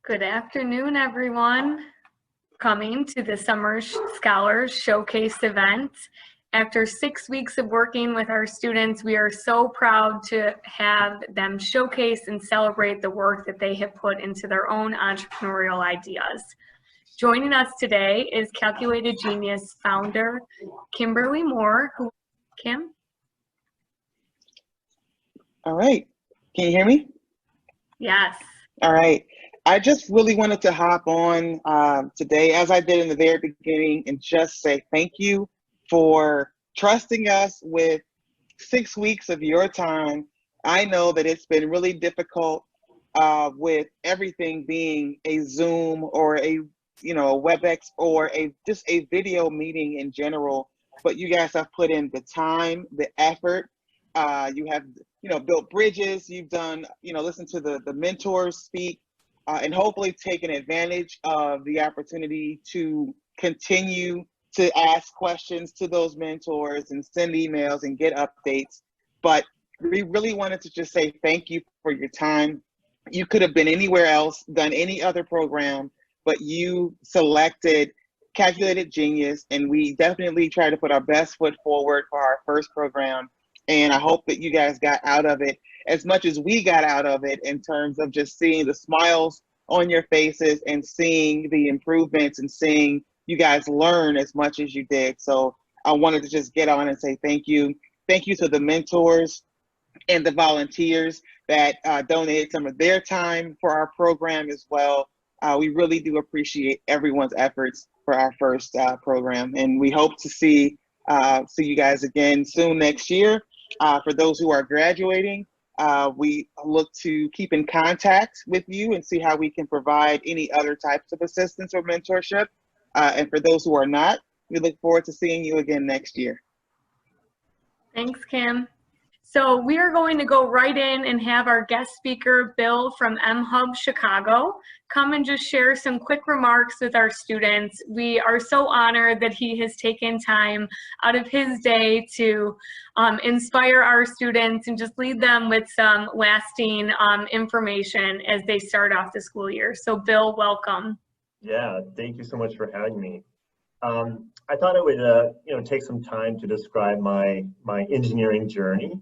Good afternoon, everyone. Coming to the Summer Scholars Showcase event. After 6 weeks of working with our students, we are so proud to have them showcase and celebrate the work that they have put into their own entrepreneurial ideas. Joining us today is Calculated Genius founder, Kimberly Moore. Kim? All right. Can you hear me? Yes. All right. I just really wanted to hop on today, as I did in the very beginning, and just say thank you for trusting us with 6 weeks of your time. I know that it's been really difficult with everything being a Zoom or a WebEx or just a video meeting in general. But you guys have put in the time, the effort. You have built bridges. You've done listened to the mentors speak. And hopefully taking advantage of the opportunity to continue to ask questions to those mentors and send emails and get updates. But we really wanted to just say thank you for your time. You could have been anywhere else, done any other program, but you selected Calculated Genius, and we definitely try to put our best foot forward for our first program. And I hope that you guys got out of it as much as we got out of it, in terms of just seeing the smiles on your faces and seeing the improvements and seeing you guys learn as much as you did. So I wanted to just get on and say thank you. Thank you to the mentors and the volunteers that donated some of their time for our program as well. We really do appreciate everyone's efforts for our first program. And we hope to see you guys again soon next year. For those who are graduating, we look to keep in contact with you and see how we can provide any other types of assistance or mentorship. And for those who are not, we look forward to seeing you again next year. Thanks, Kim. So we are going to go right in and have our guest speaker, Bill from M-Hub Chicago, come and just share some quick remarks with our students. We are so honored that he has taken time out of his day to inspire our students and just lead them with some lasting information as they start off the school year. So Bill, welcome. Yeah, thank you so much for having me. I thought I would take some time to describe my engineering journey.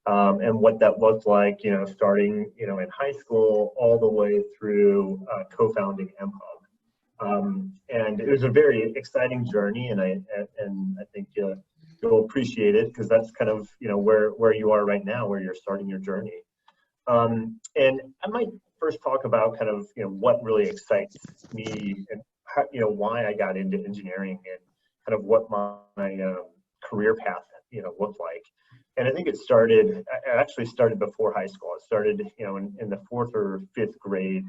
And what that looked like, starting, in high school all the way through co-founding M-Hub. And it was a very exciting journey, and I think you'll appreciate it, because that's kind of, where you are right now, where you're starting your journey. And I might first talk about kind of, what really excites me and how, why I got into engineering and kind of what my career path, looked like. And I think it actually started before high school. It started, in the 4th or 5th grade.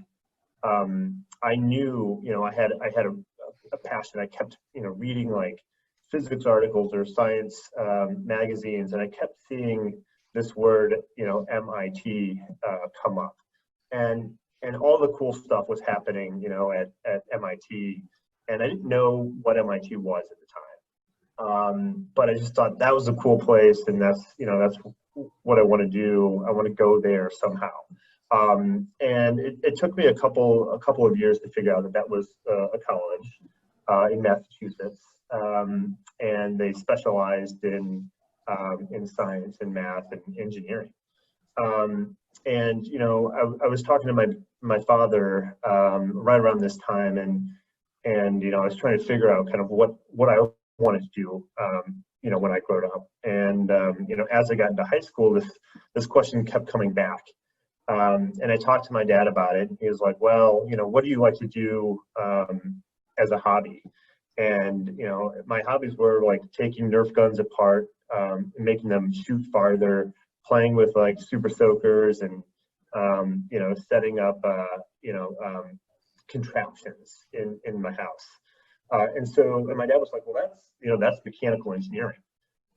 I knew, I had a passion. I kept, reading like physics articles or science magazines, and I kept seeing this word, MIT come up. And all the cool stuff was happening, at MIT. And I didn't know what MIT was at the time. But I just thought that was a cool place, and that's what I want to do. I want to go there somehow. And it took me a couple of years to figure out that was a college in Massachusetts, and they specialized in science and math and engineering. And I was talking to my father right around this time, and I was trying to figure out kind of what I wanted to do, when I grew up. And, as I got into high school, this question kept coming back. And I talked to my dad about it. He was like, well, what do you like to do as a hobby? And, my hobbies were like taking Nerf guns apart, making them shoot farther, playing with like super soakers, and, setting up, contraptions in my house. And my dad was like, well, that's mechanical engineering.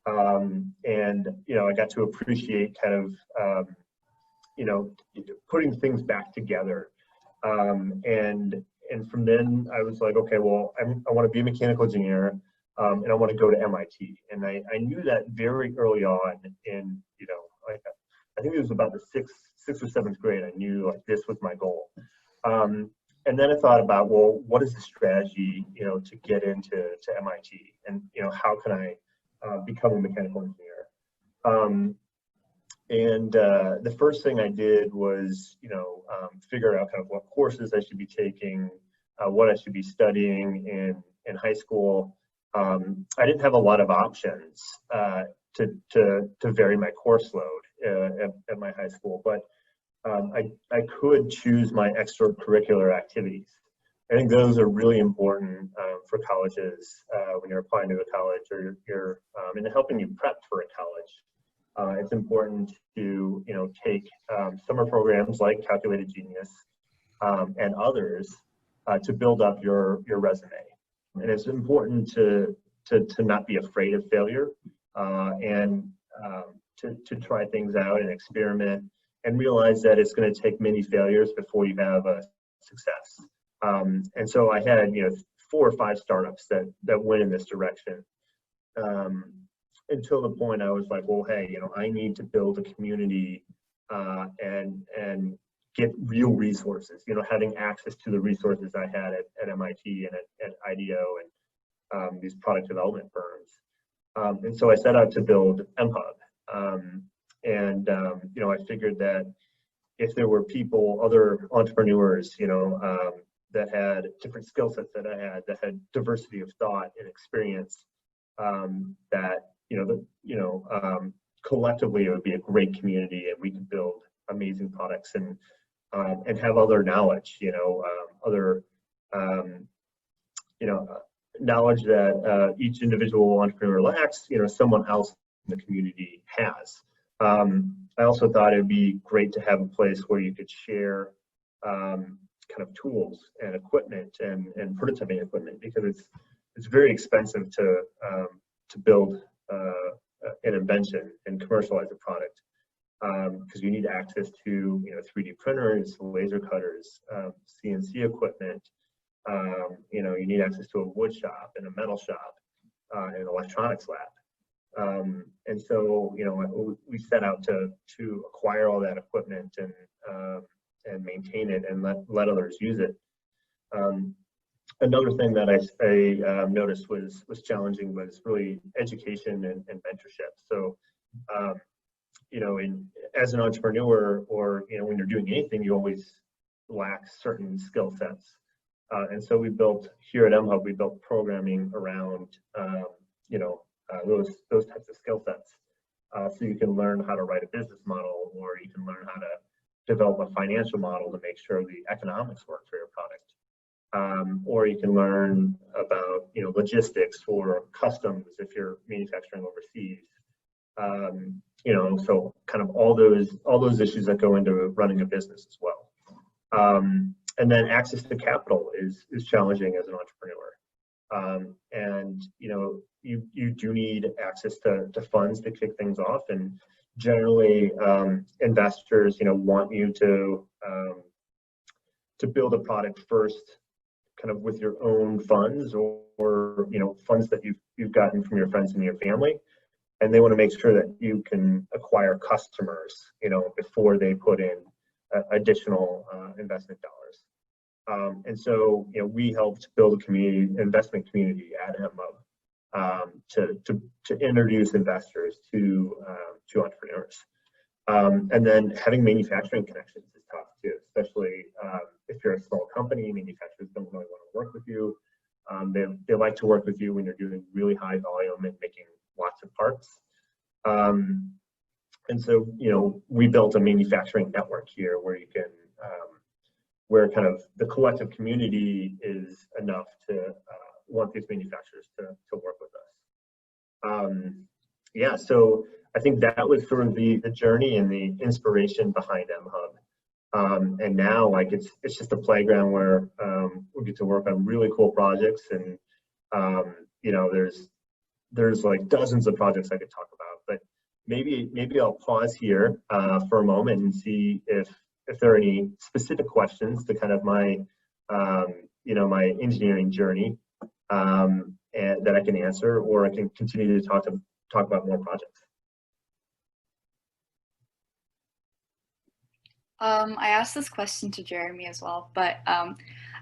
And, I got to appreciate kind of, putting things back together. And from then I was like, okay, well, I want to be a mechanical engineer, and I want to go to MIT. And I knew that very early on in, I think it was about the sixth or seventh grade. I knew like this was my goal. And then I thought about, well, what is the strategy, to get into MIT, and how can I become a mechanical engineer? The first thing I did was, figure out kind of what courses I should be taking, what I should be studying in high school. I didn't have a lot of options to vary my course load at my high school, but I could choose my extracurricular activities. I think those are really important for colleges when you're applying to a college, or you're in helping you prep for a college. It's important to take summer programs like Calculated Genius and others to build up your resume. And it's important to not be afraid of failure and to try things out and experiment, and realize that it's going to take many failures before you have a success. And so I had 4 or 5 startups that went in this direction. Until the point I was like, well, hey, I need to build a community and get real resources, having access to the resources I had at MIT and at IDEO and these product development firms. And so I set out to build MHub. I figured that if there were other entrepreneurs, that had different skill sets that I had, that had diversity of thought and experience, that collectively it would be a great community, and we could build amazing products and have other knowledge, knowledge that each individual entrepreneur lacks, someone else in the community has. I also thought it would be great to have a place where you could share kind of tools and equipment and prototyping equipment, because it's very expensive to build an invention and commercialize a product, because you need access to 3D printers, laser cutters, CNC equipment. You need access to a wood shop and a metal shop and an electronics lab. And so we set out to acquire all that equipment and maintain it and let others use it. Another thing that I noticed was challenging was really education and mentorship. So, as an entrepreneur, or when you're doing anything, you always lack certain skill sets. And so we built here at MHub, we built programming around those types of skill sets. So you can learn how to write a business model, or you can learn how to develop a financial model to make sure the economics work for your product. Or you can learn about logistics for customs if you're manufacturing overseas. So kind of all those issues that go into running a business as well. And then access to capital is challenging as an entrepreneur. And you do need access to funds to kick things off, and generally investors want you to build a product first, kind of with your own funds, or funds that you've gotten from your friends and your family, and they want to make sure that you can acquire customers before they put in additional investment dollars. And so we helped build a investment community at MHub to introduce investors to entrepreneurs. And then having manufacturing connections is tough too, especially if you're a small company. Manufacturers don't really want to work with you. They like to work with you when you're doing really high volume and making lots of parts. And so we built a manufacturing network here where you can where kind of the collective community is enough to want these manufacturers to work with us. So I think that was sort of the journey and the inspiration behind MHub. And now it's just a playground where we get to work on really cool projects, and there's like dozens of projects I could talk about, but maybe I'll pause here for a moment and see if there are any specific questions to kind of my my engineering journey, and that I can answer, or I can continue to talk about more projects. I asked this question to Jeremy as well, but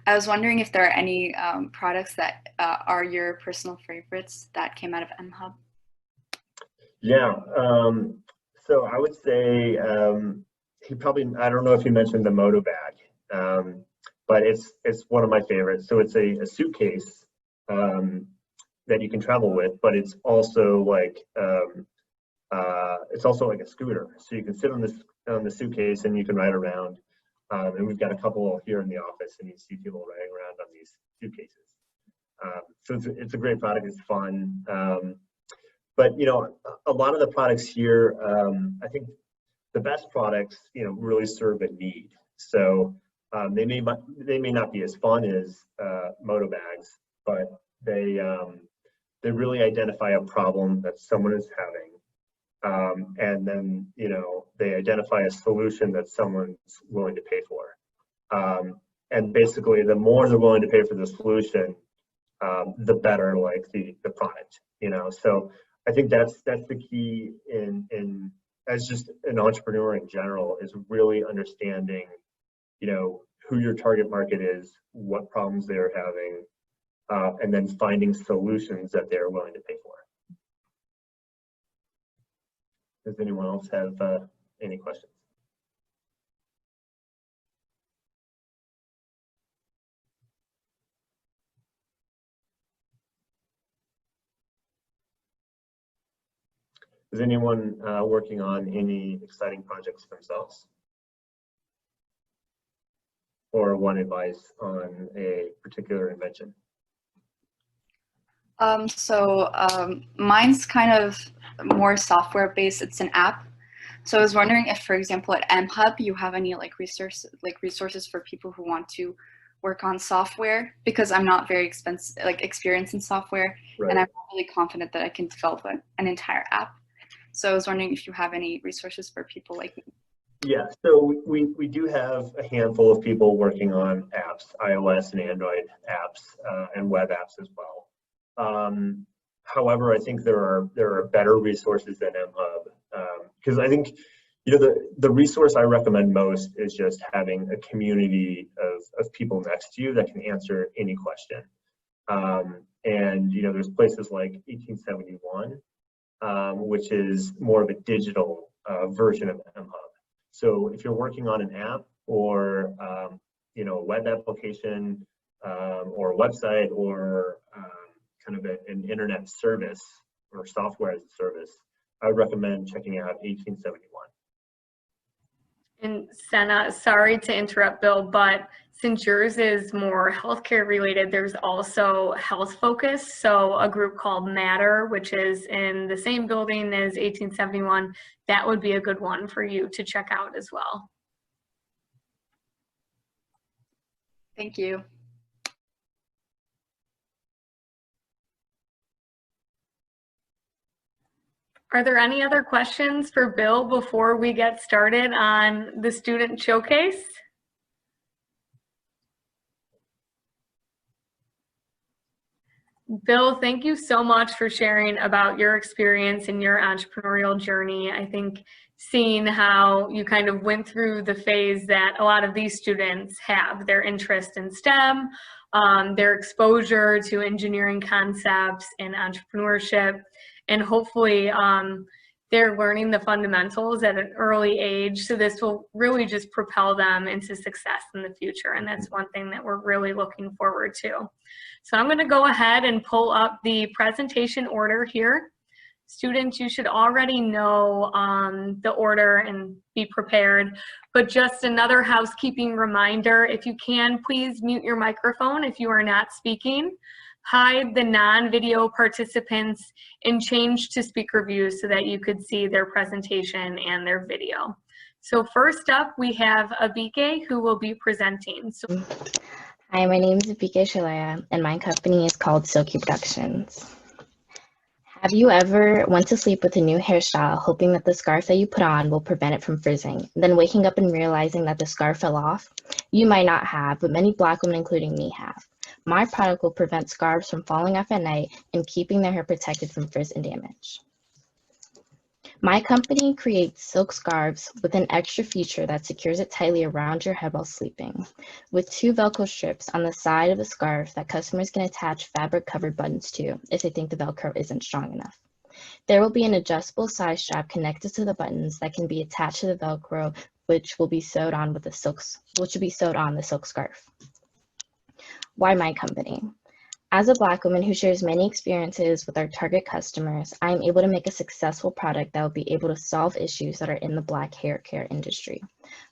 I was wondering if there are any products that are your personal favorites that came out of MHub. Yeah, so I would say I don't know if he mentioned the Moto bag, but it's one of my favorites. So it's a suitcase that you can travel with, but it's also like a scooter. So you can sit on the suitcase and you can ride around. And we've got a couple here in the office, and you see people riding around on these suitcases. So it's a great product. It's fun. But a lot of the products here, I think the best products, really serve a need. So they may not be as fun as Moto bags, but they really identify a problem that someone is having, and then they identify a solution that someone's willing to pay for. And basically, the more they're willing to pay for the solution, the better, like the product. So I think that's the key in as just an entrepreneur in general, is really understanding, who your target market is, what problems they're having, and then finding solutions that they're willing to pay for. Does anyone else have any questions? Is anyone working on any exciting projects themselves? Or want advice on a particular invention? Mine's kind of more software based. It's an app. So I was wondering if, for example, at MHub, you have any resources for people who want to work on software, because I'm not very experienced in software, right. And I'm not really confident that I can develop an entire app. So I was wondering if you have any resources for people like me. Yeah, so we do have a handful of people working on apps, iOS and Android apps, and web apps as well. However, I think there are better resources than MHub, because I think the resource I recommend most is just having a community of people next to you that can answer any question. And there's places like 1871, which is more of a digital version of MHub. So if you're working on an app or a web application or a website or kind of an internet service or software as a service, I would recommend checking out 1871. And Senna, sorry to interrupt, Bill, but since yours is more healthcare related, there's also health focus. So a group called Matter, which is in the same building as 1871, that would be a good one for you to check out as well. Thank you. Are there any other questions for Bill before we get started on the student showcase? Bill, thank you so much for sharing about your experience and your entrepreneurial journey. I think seeing how you kind of went through the phase that a lot of these students have, their interest in STEM, their exposure to engineering concepts and entrepreneurship, and hopefully they're learning the fundamentals at an early age. So this will really just propel them into success in the future. And that's one thing that we're really looking forward to. So I'm gonna go ahead and pull up the presentation order here. Students, you should already know the order and be prepared, but just another housekeeping reminder, if you can, please mute your microphone if you are not speaking. Hide the non-video participants and change to speaker view so that you could see their presentation and their video. So first up, we have Abike, who will be presenting. Hi, my name is Abike Shalaya, and my company is called Silky Productions. Have you ever went to sleep with a new hairstyle hoping that the scarf that you put on will prevent it from frizzing, then waking up and realizing that the scarf fell off? You might not have, but many Black women, including me, have. My product will prevent scarves from falling off at night and keeping their hair protected from frizz and damage. My company creates silk scarves with an extra feature that secures it tightly around your head while sleeping, with 2 Velcro strips on the side of the scarf that customers can attach fabric-covered buttons to if they think the Velcro isn't strong enough. There will be an adjustable side strap connected to the buttons that can be attached to the Velcro, which will be sewed on the silk scarf. Why my company? As a Black woman who shares many experiences with our target customers, I am able to make a successful product that will be able to solve issues that are in the Black hair care industry.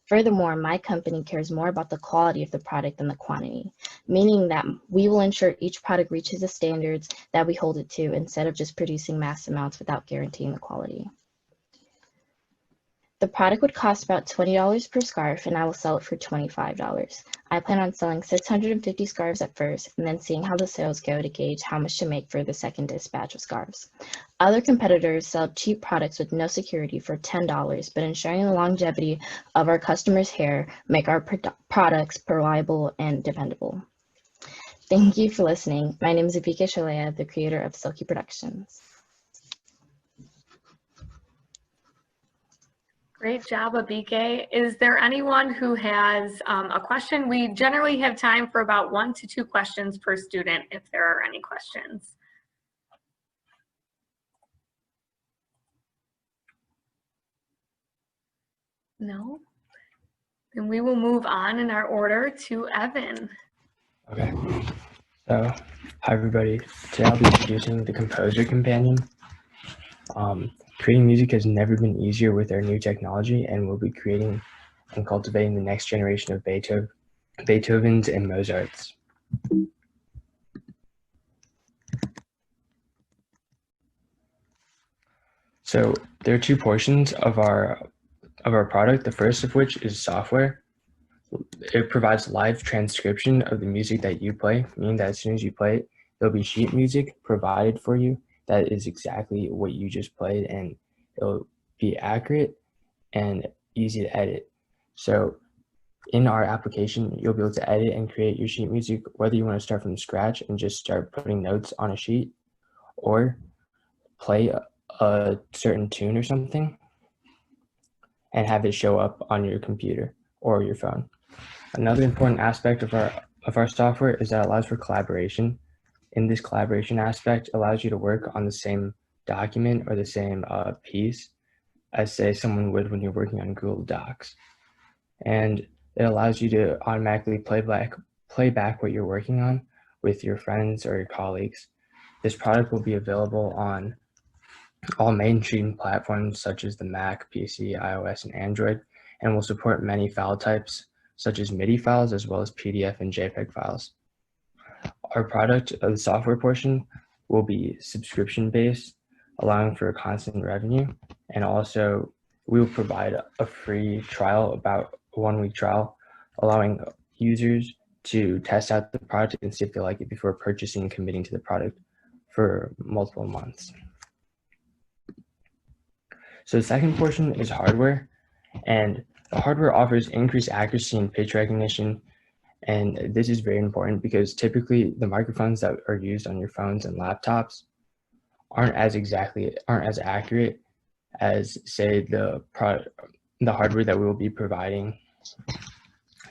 Furthermore, my company cares more about the quality of the product than the quantity, meaning that we will ensure each product reaches the standards that we hold it to instead of just producing mass amounts without guaranteeing the quality. The product would cost about $20 per scarf, and I will sell it for $25. I plan on selling 650 scarves at first, and then seeing how the sales go to gauge how much to make for the second dispatch of scarves. Other competitors sell cheap products with no security for $10, but ensuring the longevity of our customers' hair make our products reliable and dependable. Thank you for listening. My name is Abika Shalea, the creator of Silky Productions. Great job, Abike. Is there anyone who has a question? We generally have time for about 1 to 2 questions per student if there are any questions. No? Then we will move on in our order to Evan. Okay, so hi everybody. Today I'll be introducing the Composer Companion. Creating music has never been easier with our new technology, and we'll be creating and cultivating the next generation of Beethovens and Mozarts. So there are 2 portions of our product, the first of which is software. It provides live transcription of the music that you play, meaning that as soon as you play it, there'll be sheet music provided for you that is exactly what you just played, and it'll be accurate and easy to edit. So in our application, you'll be able to edit and create your sheet music, whether you want to start from scratch and just start putting notes on a sheet, or play a certain tune or something and have it show up on your computer or your phone. Another important aspect of our software is that it allows for collaboration. In this collaboration aspect, allows you to work on the same document or the same piece as, say, someone would when you're working on Google Docs. And it allows you to automatically play back what you're working on with your friends or your colleagues. This product will be available on all mainstream platforms such as the Mac, PC, iOS, and Android, and will support many file types such as MIDI files as well as PDF and JPEG files. Our product, the software portion, will be subscription-based, allowing for a constant revenue, and also we will provide a free trial, about a 1-week trial, allowing users to test out the product and see if they like it before purchasing and committing to the product for multiple months. So the second portion is hardware, and the hardware offers increased accuracy in pitch recognition. And this is very important because typically the microphones that are used on your phones and laptops aren't as accurate as, say, the hardware that we will be providing.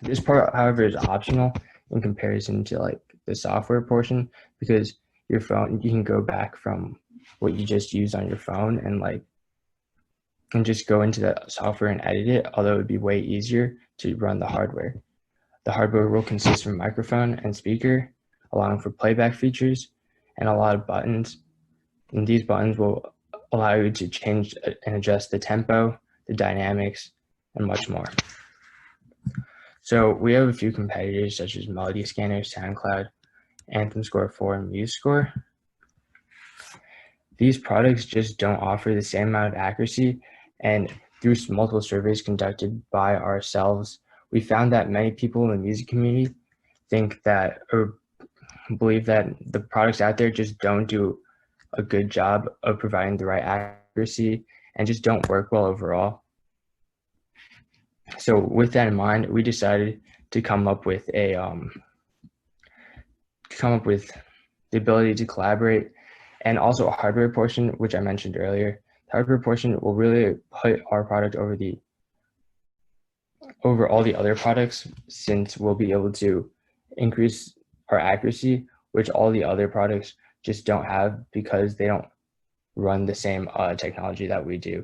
This part, however, is optional in comparison to like the software portion, because your phone, you can go back from what you just used on your phone and just go into the software and edit it, although it would be way easier to run the hardware. The hardware will consist of microphone and speaker, allowing for playback features, and a lot of buttons. And these buttons will allow you to change and adjust the tempo, the dynamics, and much more. So we have a few competitors such as Melody Scanner, SoundCloud, Anthem Score 4, and MuseScore. These products just don't offer the same amount of accuracy, and through multiple surveys conducted by ourselves, we found that many people in the music community think that, or believe that, the products out there just don't do a good job of providing the right accuracy and just don't work well overall. So with that in mind, we decided to come up with the ability to collaborate, and also a hardware portion, which I mentioned earlier, The hardware portion will really put our product over all the other products, since we'll be able to increase our accuracy, which all the other products just don't have because they don't run the same technology that we do.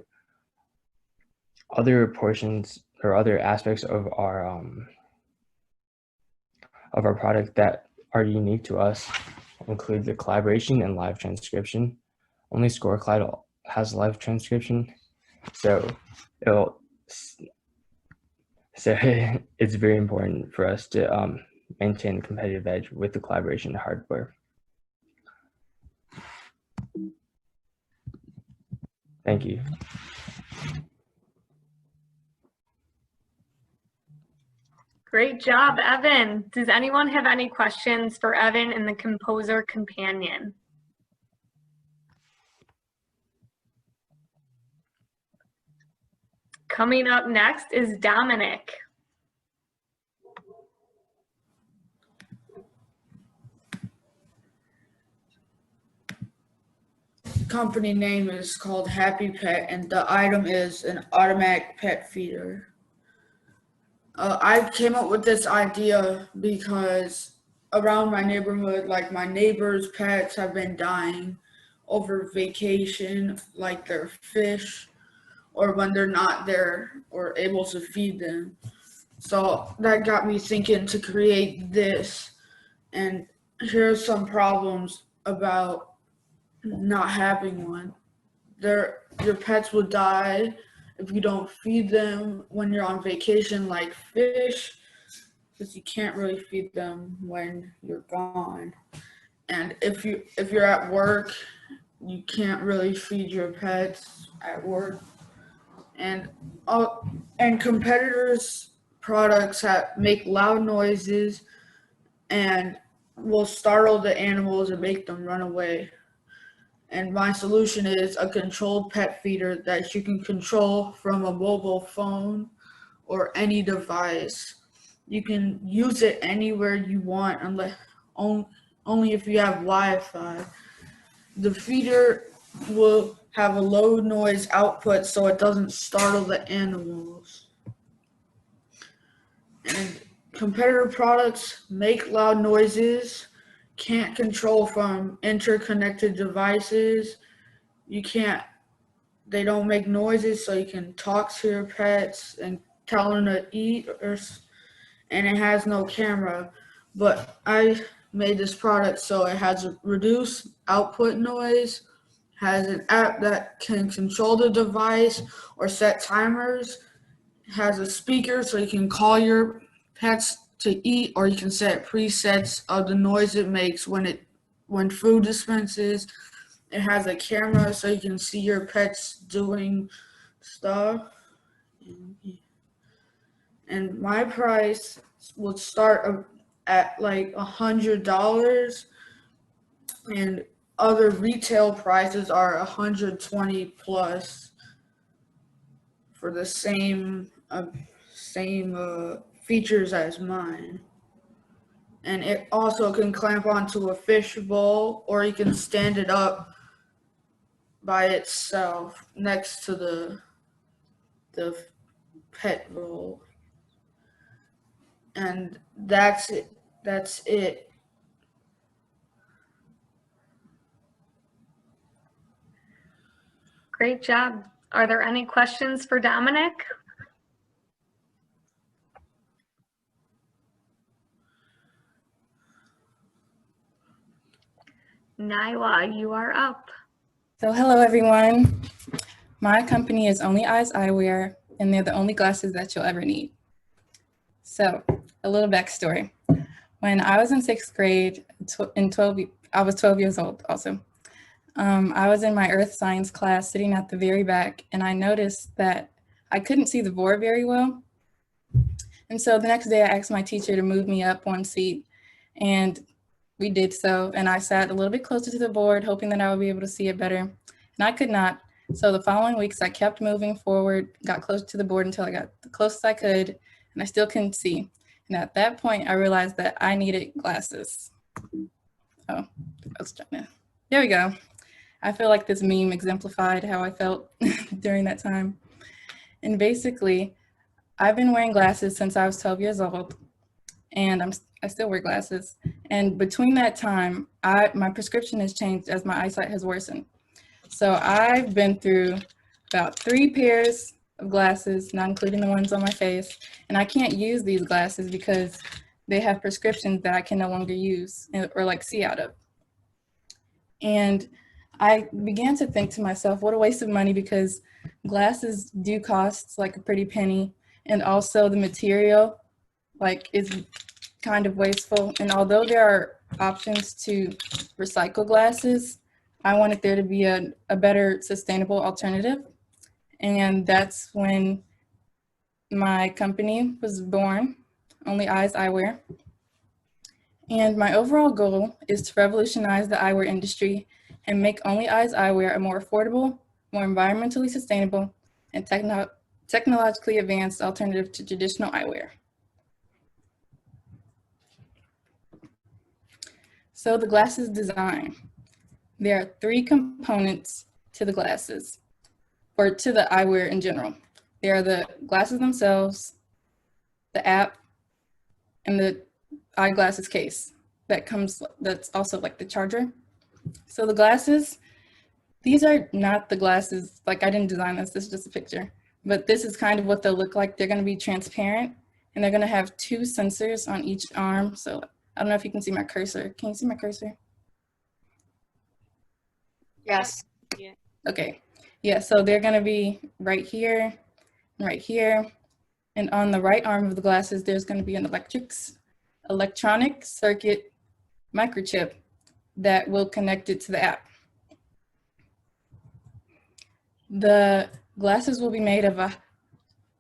Other portions or other aspects of our product that are unique to us include the collaboration and live transcription. Only ScoreCloud has live transcription, so it's very important for us to maintain the competitive edge with the collaboration hardware. Thank you. Great job, Evan. Does anyone have any questions for Evan and the Composer Companion? Coming up next is Dominic. The company name is called Happy Pet, and the item is an automatic pet feeder. I came up with this idea because around my neighborhood, like my neighbors' pets have been dying over vacation, like their fish, or when they're not there or able to feed them. So that got me thinking to create this. And here's some problems about not having one. Your pets will die if you don't feed them when you're on vacation, like fish, because you can't really feed them when you're gone. And if you're at work, you can't really feed your pets at work. And competitors' products make loud noises and will startle the animals and make them run away. And my solution is a controlled pet feeder that you can control from a mobile phone or any device. You can use it anywhere you want, unless only if you have Wi-Fi. The feeder will have a low noise output so it doesn't startle the animals. And competitor products make loud noises, can't control from interconnected devices. They don't make noises, so you can talk to your pets and tell them to eat, and it has no camera. But I made this product so it has a reduced output noise, has an app that can control the device or set timers, has a speaker so you can call your pets to eat, or you can set presets of the noise it makes when food dispenses. It has a camera so you can see your pets doing stuff. And my price would start at like $100, and other retail prices are $120 plus for the same features as mine. And it also can clamp onto a fish bowl, or you can stand it up by itself next to the pet bowl. And that's it. Great job. Are there any questions for Dominic? Nyla, you are up. So hello everyone. My company is Only Eyes Eyewear, and they're the only glasses that you'll ever need. So a little backstory. When I was in 6th grade, I was 12 years old also. I was in my earth science class sitting at the very back, and I noticed that I couldn't see the board very well. And so the next day I asked my teacher to move me up one seat, and we did so. And I sat a little bit closer to the board, hoping that I would be able to see it better. And I could not. So the following weeks I kept moving forward, got close to the board until I got the closest I could, and I still couldn't see. And at that point I realized that I needed glasses. Oh, I was trying to, there we go. I feel like this meme exemplified how I felt during that time. And basically, I've been wearing glasses since I was 12 years old, and I still wear glasses. And between that time, my prescription has changed as my eyesight has worsened. So I've been through about 3 pairs of glasses, not including the ones on my face, and I can't use these glasses because they have prescriptions that I can no longer use or like see out of. And I began to think to myself, what a waste of money, because glasses do cost like a pretty penny, and also the material like is kind of wasteful. And although there are options to recycle glasses, I wanted there to be a better sustainable alternative. And that's when my company was born, Only Eyes Eyewear. And my overall goal is to revolutionize the eyewear industry and make Only Eyes Eyewear a more affordable, more environmentally sustainable, and technologically advanced alternative to traditional eyewear. So the glasses design. There are 3 components to the glasses, or to the eyewear in general. There are the glasses themselves, the app, and the eyeglasses case that's also like the charger. So the glasses, these are not the glasses, like I didn't design this is just a picture, but this is kind of what they'll look like. They're gonna be transparent, and they're gonna have 2 sensors on each arm. So I don't know if you can see my cursor. Can you see my cursor? Yes. Okay, yeah, so they're gonna be right here, right here, and on the right arm of the glasses, there's gonna be an electronic circuit microchip that will connect it to the app. The glasses will be made of a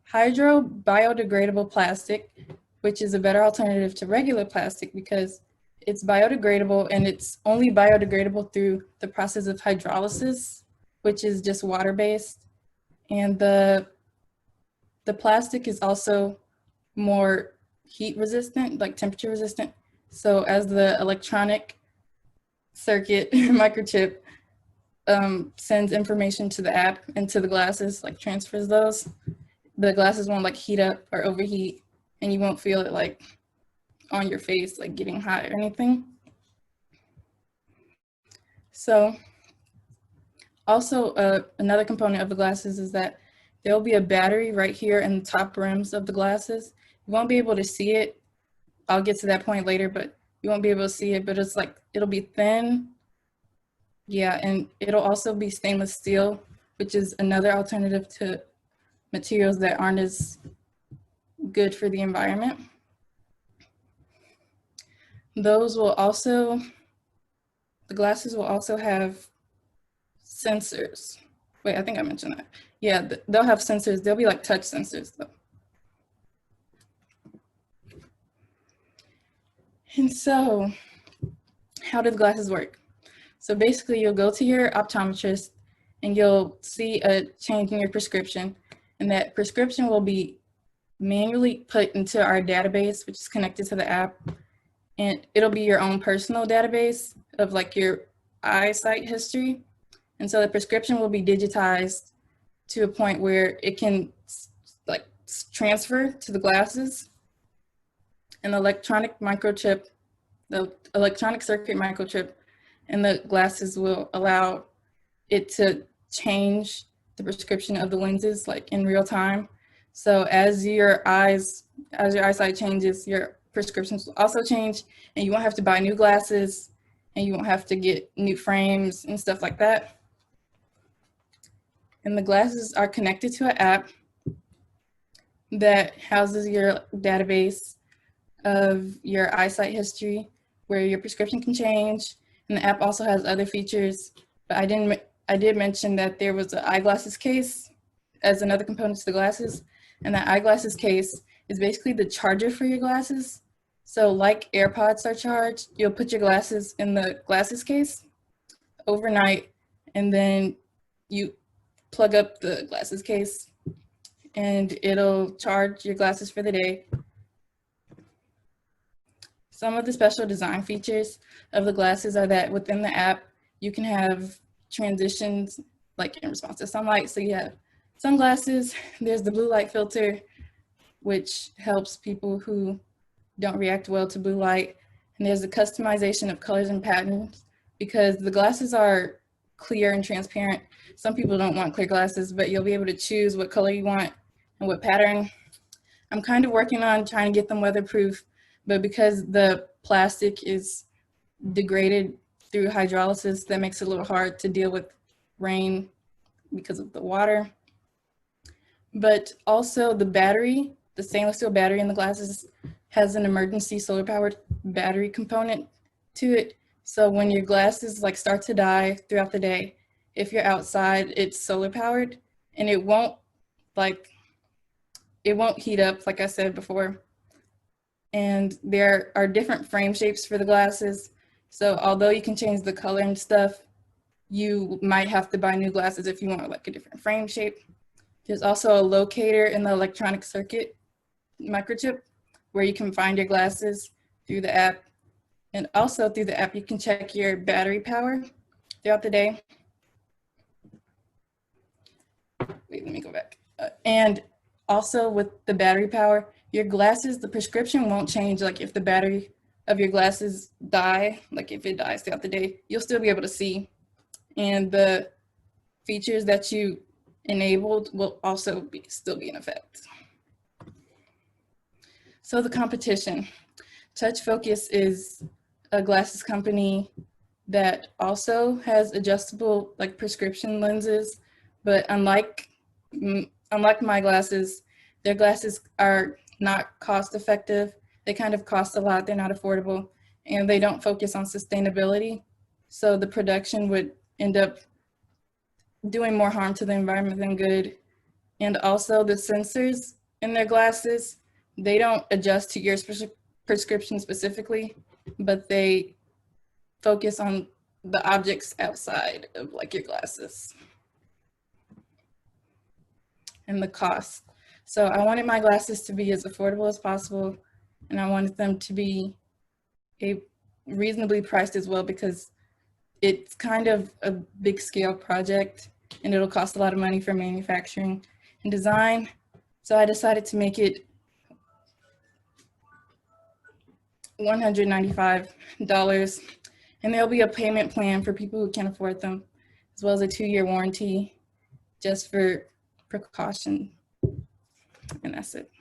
hydro-biodegradable plastic, which is a better alternative to regular plastic because it's biodegradable, and it's only biodegradable through the process of hydrolysis, which is just water-based. And the plastic is also more heat resistant, like temperature resistant. So as the electronic circuit microchip sends information to the app and to the glasses, like transfers those, the glasses won't like heat up or overheat, and you won't feel it like on your face, like getting hot or anything. So also another component of the glasses is that there will be a battery right here in the top rims of the glasses. You won't be able to see it. I'll get to that point later, but you won't be able to see it, but it's like, it'll be thin. Yeah, and it'll also be stainless steel, which is another alternative to materials that aren't as good for the environment. The glasses will also have sensors. Wait, I think I mentioned that. Yeah, they'll have sensors. They'll be like touch sensors though. And so, how do the glasses work? So basically, you'll go to your optometrist and you'll see a change in your prescription, and that prescription will be manually put into our database, which is connected to the app, and it'll be your own personal database of like your eyesight history. And so the prescription will be digitized to a point where it can like transfer to the glasses, and the electronic circuit microchip in the glasses will allow it to change the prescription of the lenses like in real time. So as your eyesight changes, your prescriptions will also change, and you won't have to buy new glasses, and you won't have to get new frames and stuff like that. And the glasses are connected to an app that houses your database of your eyesight history, where your prescription can change. And the app also has other features, but I did mention that there was an eyeglasses case as another component to the glasses. And that eyeglasses case is basically the charger for your glasses. So like AirPods are charged, you'll put your glasses in the glasses case overnight, and then you plug up the glasses case and it'll charge your glasses for the day. Some of the special design features of the glasses are that within the app, you can have transitions like in response to sunlight. So you have sunglasses, there's the blue light filter, which helps people who don't react well to blue light. And there's the customization of colors and patterns, because the glasses are clear and transparent. Some people don't want clear glasses, but you'll be able to choose what color you want and what pattern. I'm kind of working on trying to get them weatherproof, but because the plastic is degraded through hydrolysis, that makes it a little hard to deal with rain because of the water. But also the battery, the stainless steel battery in the glasses has an emergency solar powered battery component to it. So when your glasses like start to die throughout the day, if you're outside, it's solar powered, and it won't heat up, like I said before. And there are different frame shapes for the glasses. So although you can change the color and stuff, you might have to buy new glasses if you want like a different frame shape. There's also a locator in the electronic circuit microchip where you can find your glasses through the app. And also through the app, you can check your battery power throughout the day. Wait, let me go back. And also with the battery power, your glasses, the prescription won't change. Like if the battery of your glasses die, like if it dies throughout the day, you'll still be able to see. And the features that you enabled will also still be in effect. So the competition. Touch Focus is a glasses company that also has adjustable like prescription lenses, but unlike my glasses, their glasses are not cost effective. They kind of cost a lot, they're not affordable, and they don't focus on sustainability. So the production would end up doing more harm to the environment than good. And also the sensors in their glasses, they don't adjust to your prescription specifically, but they focus on the objects outside of like your glasses. And the cost. So I wanted my glasses to be as affordable as possible, and I wanted them to be reasonably priced as well, because it's kind of a big scale project and it'll cost a lot of money for manufacturing and design. So I decided to make it $195, and there'll be a payment plan for people who can't afford them, as well as a 2-year warranty just for precaution. And that's it.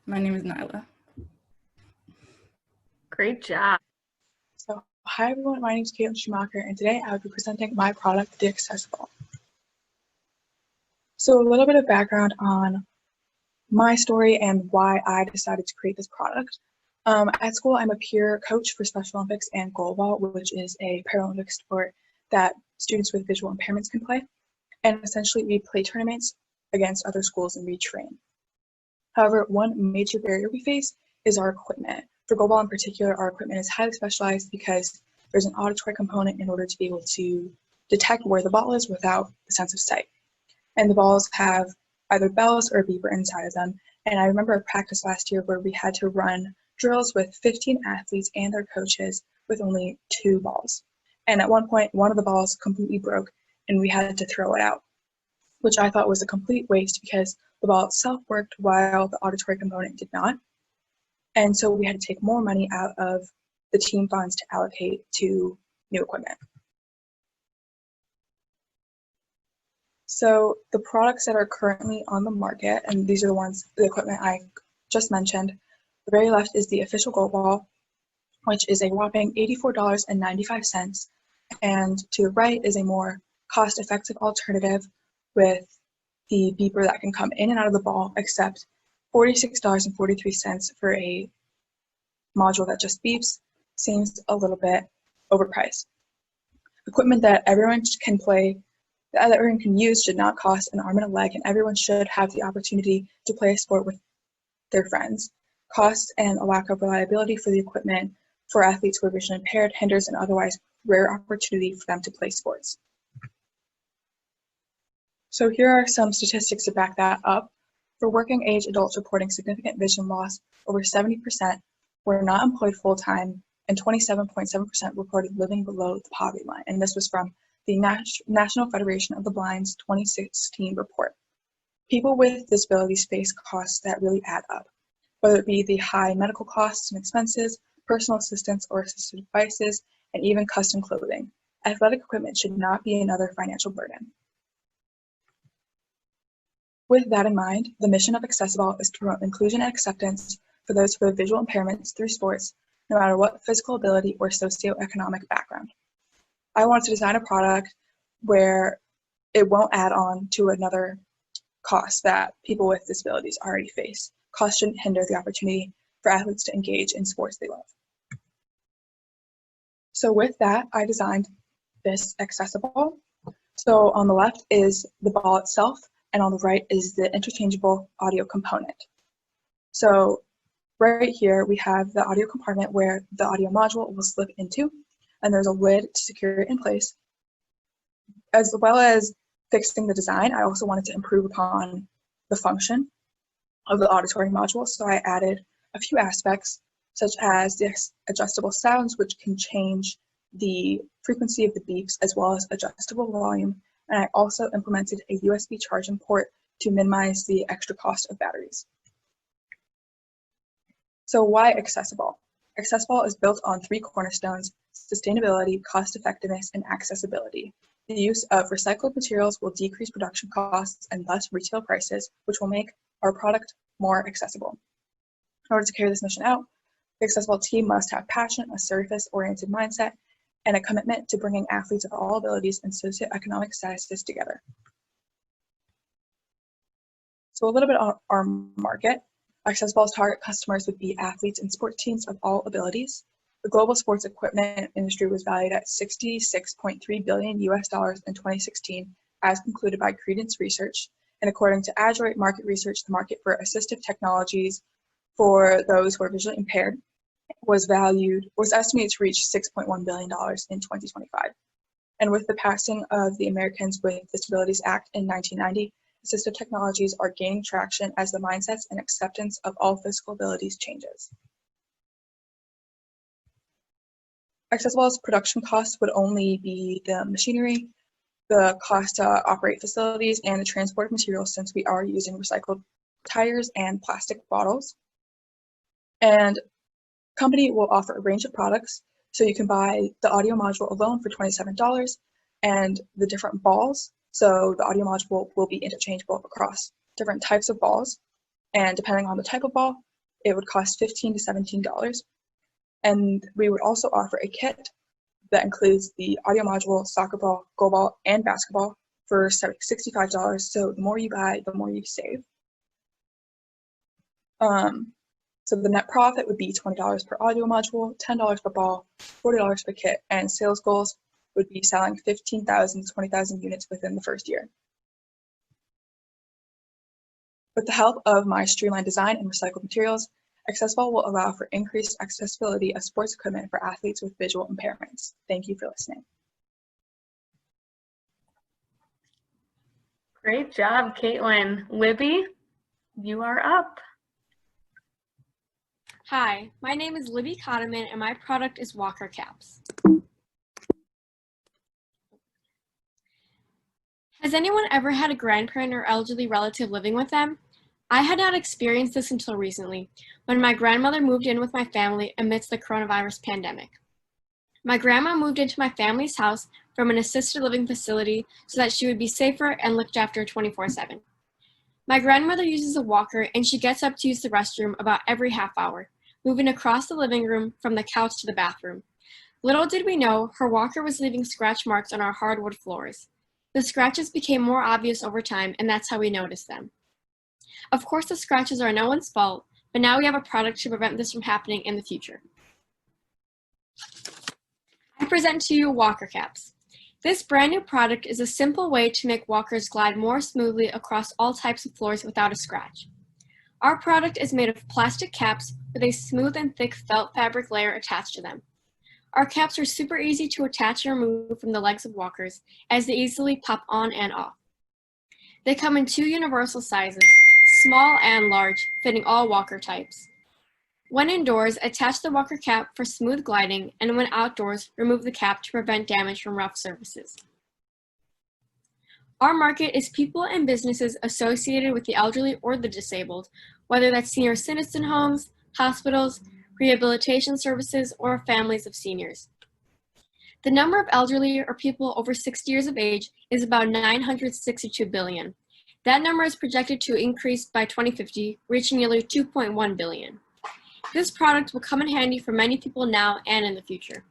My name is Nyla. Great job. So, hi everyone, my name is Caitlin Schumacher, and today I will be presenting my product, The Accessible. So a little bit of background on my story and why I decided to create this product. At school, I'm a peer coach for Special Olympics and goalball, which is a Paralympic sport that students with visual impairments can play. And essentially, we play tournaments against other schools and we train. However, one major barrier we face is our equipment. For goalball in particular, our equipment is highly specialized because there's an auditory component in order to be able to detect where the ball is without the sense of sight. And the balls have either bells or a beeper inside of them. And I remember a practice last year where we had to run drills with 15 athletes and their coaches with only 2 balls. And at one point, one of the balls completely broke and we had to throw it out, which I thought was a complete waste because the ball itself worked while the auditory component did not. And so we had to take more money out of the team funds to allocate to new equipment. So the products that are currently on the market, and these are the equipment I just mentioned. The very left is the official goal ball, which is a whopping $84.95. And to the right is a more cost-effective alternative with the beeper that can come in and out of the ball, except $46.43 for a module that just beeps seems a little bit overpriced. Equipment that everyone can play, that everyone can use, should not cost an arm and a leg, and everyone should have the opportunity to play a sport with their friends. Cost and a lack of reliability for the equipment for athletes who are vision impaired hinders an otherwise rare opportunity for them to play sports. So here are some statistics to back that up. For working age adults reporting significant vision loss, over 70% were not employed full-time, and 27.7% reported living below the poverty line. And this was from the National Federation of the Blind's 2016 report. People with disabilities face costs that really add up, whether it be the high medical costs and expenses, personal assistance or assistive devices, and even custom clothing. Athletic equipment should not be another financial burden. With that in mind, the mission of Accessible is to promote inclusion and acceptance for those who have visual impairments through sports, no matter what physical ability or socioeconomic background. I want to design a product where it won't add on to another cost that people with disabilities already face. Costs shouldn't hinder the opportunity for athletes to engage in sports they love. So with that, I designed this Accessible. So on the left is the ball itself, and on the right is the interchangeable audio component. So right here, we have the audio compartment where the audio module will slip into, and there's a lid to secure it in place. As well as fixing the design, I also wanted to improve upon the function of the auditory module, so I added a few aspects, such as the adjustable sounds, which can change the frequency of the beeps, as well as adjustable volume, and I also implemented a USB charging port to minimize the extra cost of batteries. So why Accessible? Accessible is built on 3 cornerstones: sustainability, cost-effectiveness, and accessibility. The use of recycled materials will decrease production costs and thus retail prices, which will make our product more accessible. In order to carry this mission out, the Accessible team must have passion, a service-oriented mindset, and a commitment to bringing athletes of all abilities and socioeconomic statuses together. So a little bit on our market. Accessible's target customers would be athletes and sport teams of all abilities. The global sports equipment industry was valued at $66.3 billion US in 2016, as concluded by Credence Research. And according to Adroit Market Research, the market for assistive technologies for those who are visually impaired was estimated to reach $6.1 billion in 2025. And with the passing of the Americans with Disabilities Act in 1990, assistive technologies are gaining traction as the mindsets and acceptance of all physical abilities changes. Accessible's production costs would only be the machinery, the cost to operate facilities, and the transport of materials, since we are using recycled tires and plastic bottles. And company will offer a range of products, so you can buy the audio module alone for $27 and the different balls. So the audio module will be interchangeable across different types of balls, and depending on the type of ball, it would cost $15 to $17. And we would also offer a kit that includes the audio module, soccer ball, goal ball, and basketball for $65. So the more you buy, the more you save. So the net profit would be $20 per audio module, $10 per ball, $40 per kit, and sales goals would be selling 15,000 to 20,000 units within the first year. With the help of my streamlined design and recycled materials, Accessible will allow for increased accessibility of sports equipment for athletes with visual impairments. Thank you for listening. Great job, Caitlin. Libby, you are up. Hi, my name is Libby Cotterman and my product is Walker Caps. Has anyone ever had a grandparent or elderly relative living with them? I had not experienced this until recently, when my grandmother moved in with my family amidst the coronavirus pandemic. My grandma moved into my family's house from an assisted living facility so that she would be safer and looked after 24/7. My grandmother uses a walker and she gets up to use the restroom about every half hour, moving across the living room from the couch to the bathroom. Little did we know, her walker was leaving scratch marks on our hardwood floors. The scratches became more obvious over time, and that's how we noticed them. Of course, the scratches are no one's fault, but now we have a product to prevent this from happening in the future. I present to you Walker Caps. This brand new product is a simple way to make walkers glide more smoothly across all types of floors without a scratch. Our product is made of plastic caps with a smooth and thick felt fabric layer attached to them. Our caps are super easy to attach and remove from the legs of walkers, as they easily pop on and off. They come in 2 universal sizes, small and large, fitting all walker types. When indoors, attach the walker cap for smooth gliding, and when outdoors, remove the cap to prevent damage from rough surfaces. Our market is people and businesses associated with the elderly or the disabled, whether that's senior citizen homes, hospitals, rehabilitation services, or families of seniors. The number of elderly or people over 60 years of age is about 962 billion. That number is projected to increase by 2050, reaching nearly 2.1 billion. This product will come in handy for many people now and in the future.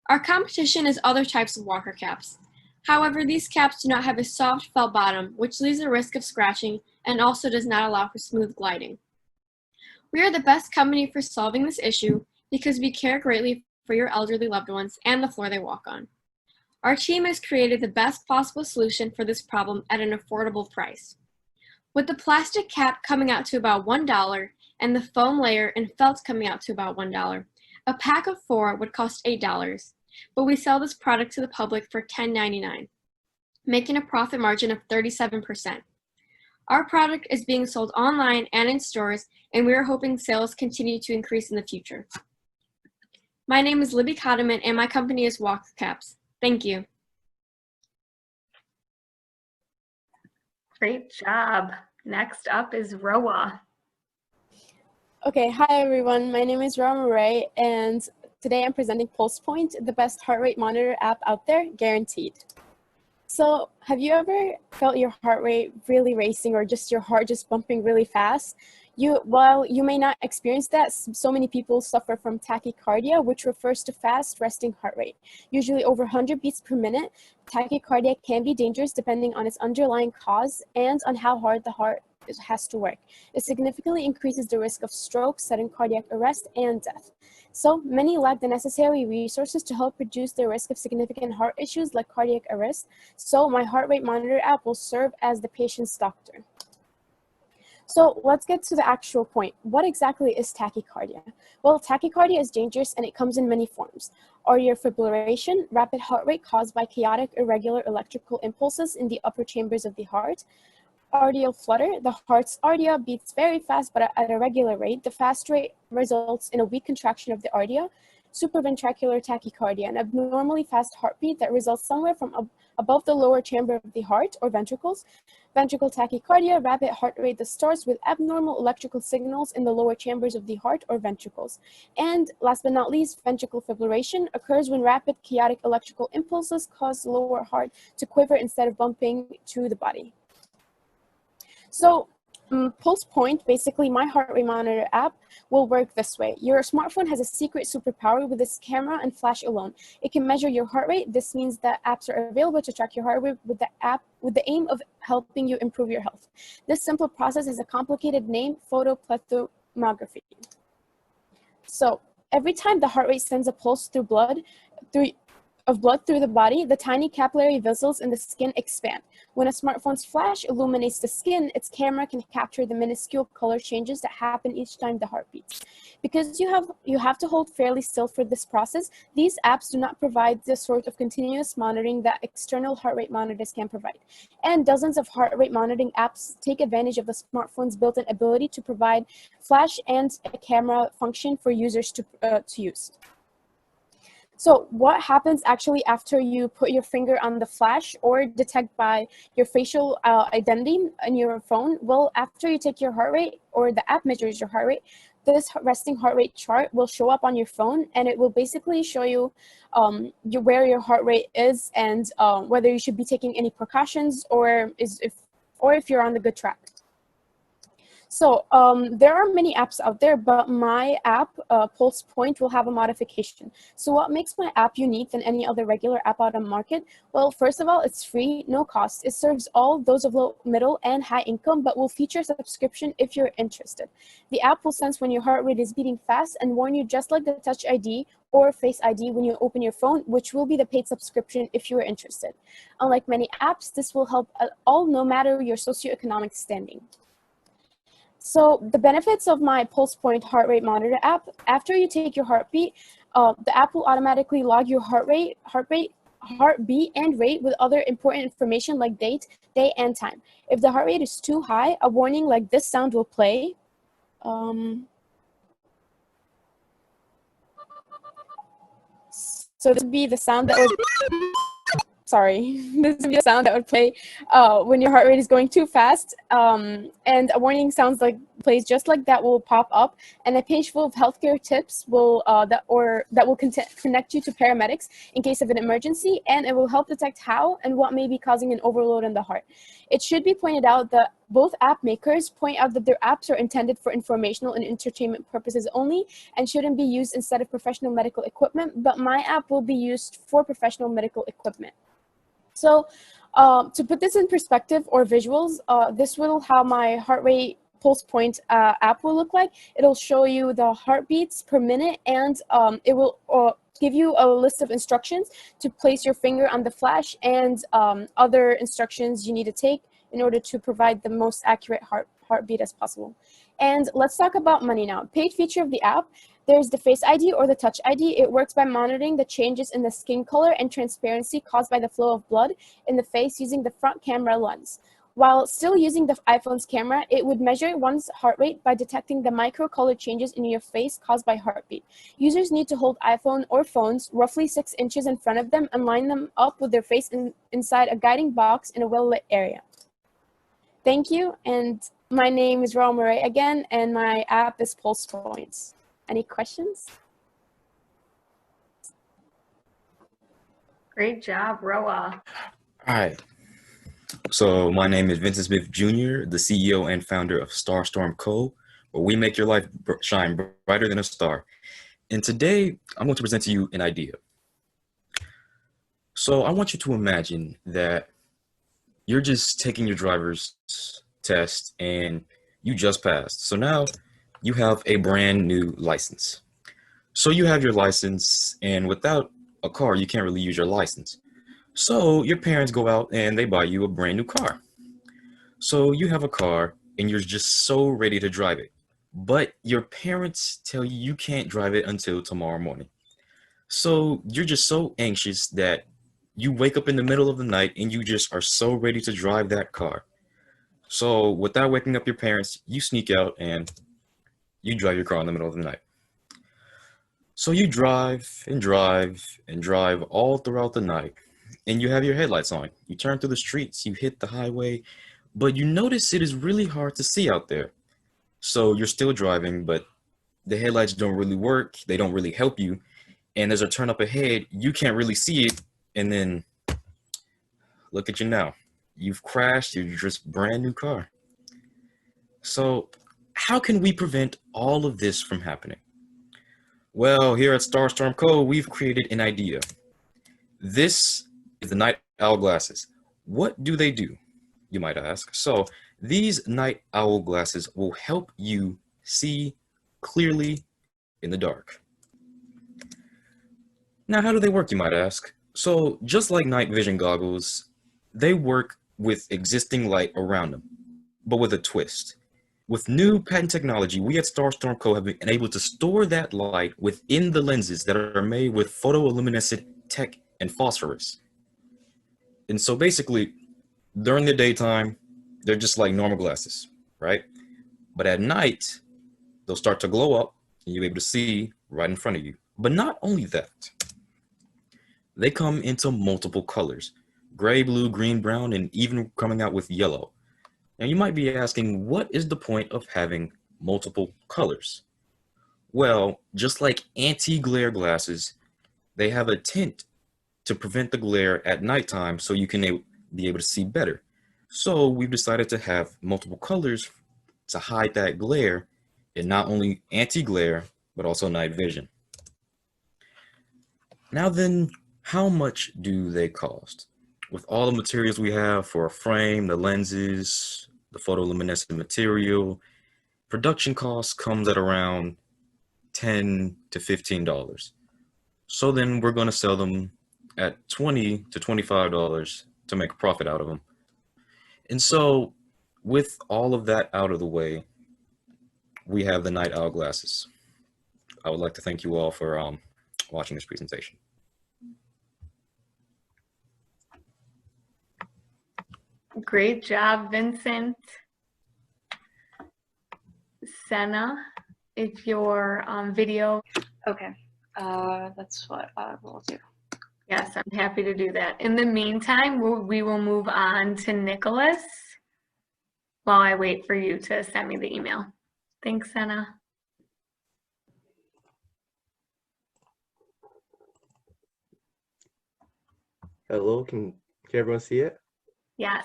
Our competition is other types of walker caps. However, these caps do not have a soft felt bottom, which leaves a risk of scratching and also does not allow for smooth gliding. We are the best company for solving this issue because we care greatly for your elderly loved ones and the floor they walk on. Our team has created the best possible solution for this problem at an affordable price. With the plastic cap coming out to about $1 and the foam layer and felt coming out to about $1, a pack of 4 would cost $8, but we sell this product to the public for $10.99, making a profit margin of 37%. Our product is being sold online and in stores, and we are hoping sales continue to increase in the future. My name is Libby Cotterman, and my company is Walker Caps. Thank you. Great job. Next up is Roa. Okay, hi everyone. My name is Roa Murray, and today I'm presenting PulsePoint, the best heart rate monitor app out there, guaranteed. So have you ever felt your heart rate really racing or just your heart just bumping really fast? While you may not experience that, so many people suffer from tachycardia, which refers to fast resting heart rate. Usually over 100 beats per minute, tachycardia can be dangerous depending on its underlying cause and on how hard the heart has to work. It significantly increases the risk of stroke, sudden cardiac arrest, and death. So many lack the necessary resources to help reduce the risk of significant heart issues like cardiac arrest. So my heart rate monitor app will serve as the patient's doctor. So let's get to the actual point. What exactly is tachycardia? Well, tachycardia is dangerous and it comes in many forms. Atrial fibrillation, rapid heart rate caused by chaotic, irregular electrical impulses in the upper chambers of the heart. Arterial flutter, the heart's arteria beats very fast but at a regular rate. The fast rate results in a weak contraction of the arteria. Supraventricular tachycardia, an abnormally fast heartbeat that results somewhere from above the lower chamber of the heart or ventricles. Ventricle tachycardia, rapid heart rate that starts with abnormal electrical signals in the lower chambers of the heart or ventricles. And last but not least, ventricular fibrillation occurs when rapid chaotic electrical impulses cause the lower heart to quiver instead of bumping to the body. So PulsePoint, basically my heart rate monitor app, will work this way. Your smartphone has a secret superpower with its camera and flash alone. It can measure your heart rate. This means that apps are available to track your heart rate with the aim of helping you improve your health. This simple process has a complicated name, photoplethysmography. So every time the heart rate sends a pulse through blood through the body, the tiny capillary vessels in the skin expand. When a smartphone's flash illuminates the skin, its camera can capture the minuscule color changes that happen each time the heart beats. Because you have to hold fairly still for this process, these apps do not provide the sort of continuous monitoring that external heart rate monitors can provide. And dozens of heart rate monitoring apps take advantage of the smartphone's built-in ability to provide flash and a camera function for users to use. So what happens actually after you put your finger on the flash or detect by your facial identity in your phone? Well, after you take your heart rate or the app measures your heart rate, this resting heart rate chart will show up on your phone, and it will basically show you where your heart rate is and whether you should be taking any precautions or if you're on the good track. So there are many apps out there, but my app, PulsePoint, will have a modification. So what makes my app unique than any other regular app out on the market? Well, first of all, it's free, no cost. It serves all those of low, middle, and high income, but will feature subscription if you're interested. The app will sense when your heart rate is beating fast and warn you just like the Touch ID or Face ID when you open your phone, which will be the paid subscription if you are interested. Unlike many apps, this will help at all no matter your socioeconomic standing. So the benefits of my PulsePoint heart rate monitor app: after you take your heartbeat, the app will automatically log your heartbeat, and rate with other important information like date, day, and time. If the heart rate is too high, a warning like this sound will play. So this would be the sound that would, sorry, this would be the sound that would play when your heart rate is going too fast. And a warning sounds like plays just like that will pop up, and a page full of healthcare tips will that will connect you to paramedics in case of an emergency, and it will help detect how and what may be causing an overload in the heart. It should be pointed out that both app makers point out that their apps are intended for informational and entertainment purposes only and shouldn't be used instead of professional medical equipment, but my app will be used for professional medical equipment. So to put this in perspective or visuals, this will how my heart rate pulse point app will look like. It'll show you the heartbeats per minute, and it will give you a list of instructions to place your finger on the flash and other instructions you need to take in order to provide the most accurate heartbeat as possible. And let's talk about money now. Paid feature of the app. There's the Face ID or the Touch ID. It works by monitoring the changes in the skin color and transparency caused by the flow of blood in the face using the front camera lens. While still using the iPhone's camera, it would measure one's heart rate by detecting the micro color changes in your face caused by heartbeat. Users need to hold iPhone or phones roughly 6 inches in front of them and line them up with their face inside a guiding box in a well-lit area. Thank you, and my name is Raul Murray again, and my app is Pulse Points. Any questions? Great job, Roa. All right. So my name is Vincent Smith Jr., the CEO and founder of Starstorm Co., where we make your life shine brighter than a star. And today, I'm going to present to you an idea. So I want you to imagine that you're just taking your driver's test and you just passed. So now you have a brand new license. So you have your license, and without a car, you can't really use your license. So your parents go out and they buy you a brand new car. So you have a car and you're just so ready to drive it, but your parents tell you you can't drive it until tomorrow morning. So you're just so anxious that you wake up in the middle of the night and you just are so ready to drive that car. So without waking up your parents, you sneak out and you drive your car in the middle of the night. So you drive and drive and drive all throughout the night, and you have your headlights on. You turn through the streets, you hit the highway, but you notice it is really hard to see out there. So you're still driving, but the headlights don't really work. They don't really help you. And there's a turn up ahead, you can't really see it. And then look at you now. You've crashed your just brand new car. So how can we prevent all of this from happening? Well, here at Starstorm Co., we've created an idea. This is the night owl glasses. What do they do, you might ask? So these night owl glasses will help you see clearly in the dark. Now, how do they work, you might ask? So just like night vision goggles, they work with existing light around them, but with a twist. With new patent technology, we at Starstorm Co. have been able to store that light within the lenses that are made with photoluminescent tech and phosphorus. And so basically, during the daytime, they're just like normal glasses, right? But at night, they'll start to glow up and you'll be able to see right in front of you. But not only that, they come into multiple colors: gray, blue, green, brown, and even coming out with yellow. Now you might be asking, what is the point of having multiple colors? Well, just like anti-glare glasses, they have a tint to prevent the glare at nighttime so you can be able to see better. So we've decided to have multiple colors to hide that glare, and not only anti-glare, but also night vision. Now then, how much do they cost? With all the materials we have for a frame, the lenses, the photoluminescent material, production cost comes at around $10 to $15. So then we're going to sell them at $20 to $25 to make a profit out of them. And so with all of that out of the way, we have the night owl glasses. I would like to thank you all for watching this presentation. Great job, Vincent. Senna, if your video. Okay, that's what I will do. Yes, I'm happy to do that. In the meantime, we will move on to Nicholas while I wait for you to send me the email. Thanks, Senna. Hello, can everyone see it? Yes.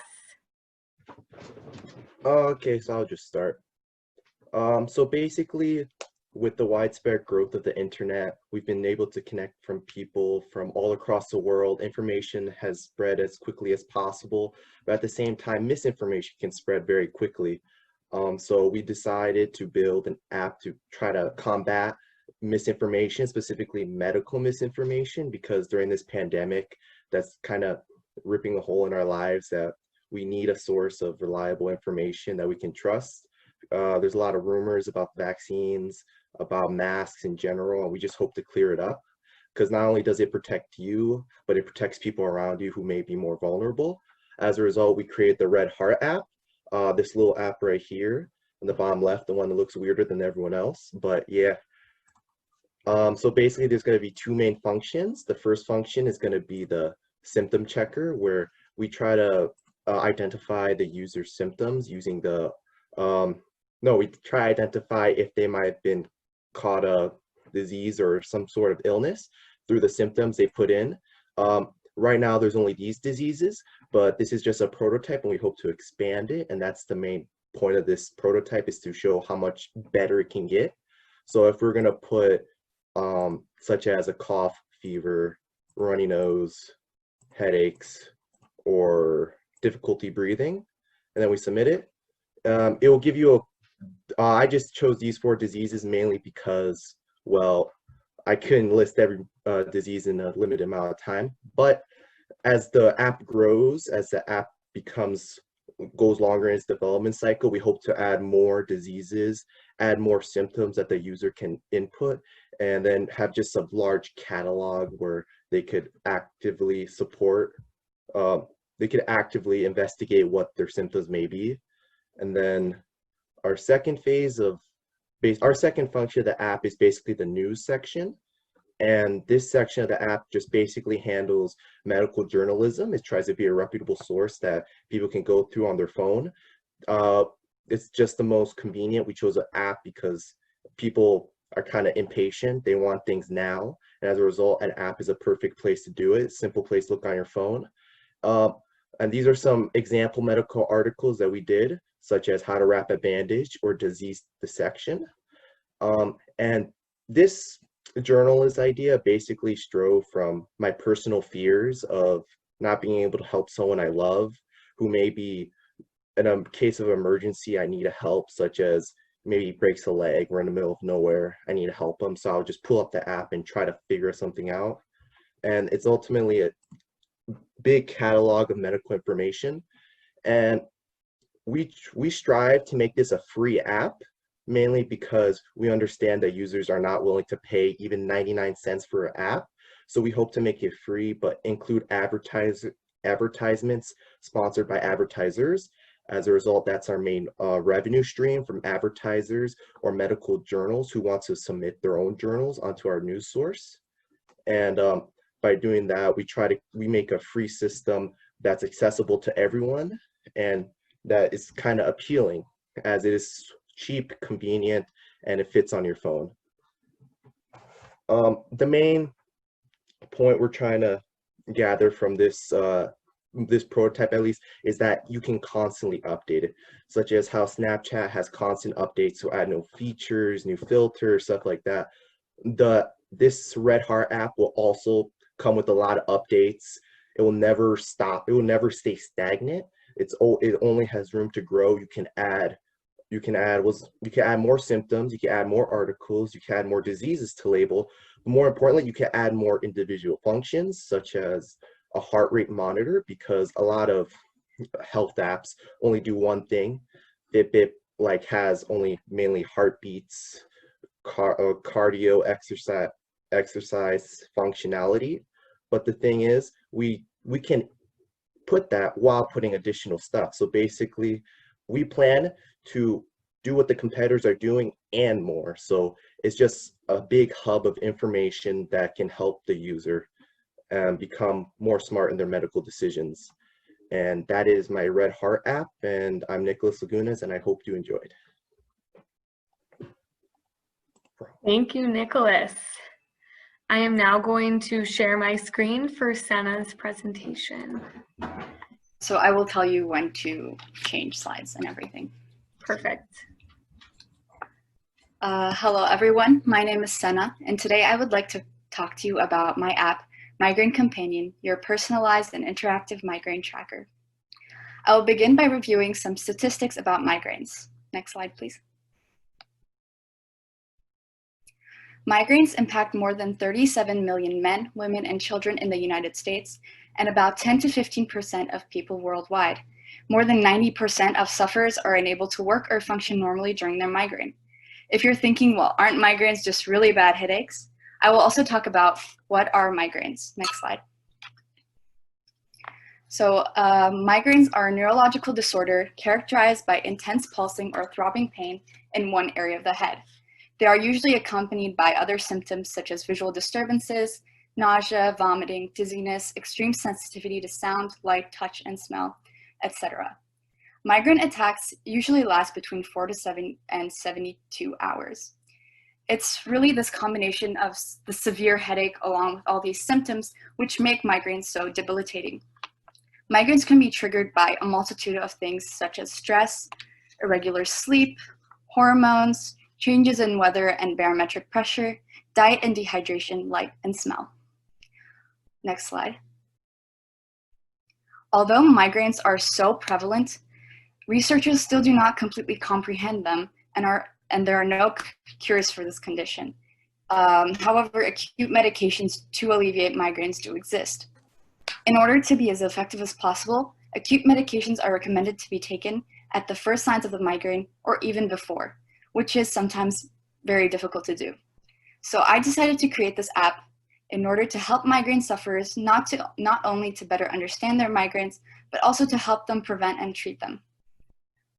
Okay, so I'll just start. So basically, with the widespread growth of the internet, we've been able to connect from people from all across the world. Information has spread as quickly as possible, but at the same time, misinformation can spread very quickly. So we decided to build an app to try to combat misinformation, specifically medical misinformation, because during this pandemic, that's kind of ripping a hole in our lives, that we need a source of reliable information that we can trust. There's a lot of rumors about vaccines, about masks in general, and we just hope to clear it up, because not only does it protect you, but it protects people around you who may be more vulnerable. As a result, we created the Red Heart app, this little app right here in the bottom left, the one that looks weirder than everyone else, but yeah. So basically there's going to be two main functions. The first function is going to be the symptom checker, where we try to identify the user's symptoms using the we try to identify if they might have been caught a disease or some sort of illness through the symptoms they put in. Right now there's only these diseases, but this is just a prototype and we hope to expand it, and that's the main point of this prototype, is to show how much better it can get. So if we're going to put such as a cough, fever, runny nose, headaches, or difficulty breathing, and then we submit it, it will give you I just chose these 4 diseases mainly because, well, I couldn't list every disease in a limited amount of time. But as the app grows, as the app goes longer in its development cycle, we hope to add more diseases, add more symptoms that the user can input, and then have just a large catalog where they could actively support, they could actively investigate what their symptoms may be. And then our second our second function of the app is basically the news section. And this section of the app just basically handles medical journalism. It tries to be a reputable source that people can go through on their phone. It's just the most convenient. We chose an app because people are kind of impatient. They want things now. And as a result, an app is a perfect place to do it. Simple place to look on your phone. And these are some example medical articles that we did, such as how to wrap a bandage or disease dissection. And this journalist idea basically strove from my personal fears of not being able to help someone I love, who may be, in a case of emergency, I need a help, such as maybe he breaks a leg, we're in the middle of nowhere, I need to help him. So I'll just pull up the app and try to figure something out. And it's ultimately a big catalog of medical information. And we strive to make this a free app, mainly because we understand that users are not willing to pay even 99 cents for an app. So we hope to make it free, but include advertisements sponsored by advertisers. As a result, that's our main revenue stream, from advertisers or medical journals who want to submit their own journals onto our news source. And by doing that, we make a free system that's accessible to everyone and that is kind of appealing, as it is cheap, convenient, and it fits on your phone. The main point we're trying to gather from this this prototype, at least, is that you can constantly update it, such as how Snapchat has constant updates to add new features, new filters, stuff like that. This Red Heart app will also come with a lot of updates. It will never stop. It will never stay stagnant. It only has room to grow. You can add more symptoms, you can add more articles, you can add more diseases to label. But more importantly, you can add more individual functions, such as a heart rate monitor, because a lot of health apps only do one thing. Fitbit has only mainly heartbeats, cardio, exercise functionality. But the thing is, we can put that while putting additional stuff. So basically, we plan to do what the competitors are doing and more. So it's just a big hub of information that can help the user. and become more smart in their medical decisions. And that is my Red Heart app. And I'm Nicholas Lagunas, and I hope you enjoyed. Thank you, Nicholas. I am now going to share my screen for Senna's presentation. So I will tell you when to change slides and everything. Perfect. Hello, everyone. My name is Senna, and today I would like to talk to you about my app, Migraine Companion, your personalized and interactive migraine tracker. I will begin by reviewing some statistics about migraines. Next slide, please. Migraines impact more than 37 million men, women, and children in the United States, and about 10 to 15% of people worldwide. More than 90% of sufferers are unable to work or function normally during their migraine. If you're thinking, well, aren't migraines just really bad headaches? I will also talk about what are migraines. Next slide. So migraines are a neurological disorder characterized by intense pulsing or throbbing pain in one area of the head. They are usually accompanied by other symptoms such as visual disturbances, nausea, vomiting, dizziness, extreme sensitivity to sound, light, touch, and smell, etc. Migraine attacks usually last between 4 to 7 and 72 hours. It's really this combination of the severe headache along with all these symptoms which make migraines so debilitating. Migraines can be triggered by a multitude of things such as stress, irregular sleep, hormones, changes in weather and barometric pressure, diet and dehydration, light and smell. Next slide. Although migraines are so prevalent, researchers still do not completely comprehend them, and there are no cures for this condition. However, acute medications to alleviate migraines do exist. In order to be as effective as possible, acute medications are recommended to be taken at the first signs of the migraine or even before, which is sometimes very difficult to do. So I decided to create this app in order to help migraine sufferers not only to better understand their migraines, but also to help them prevent and treat them.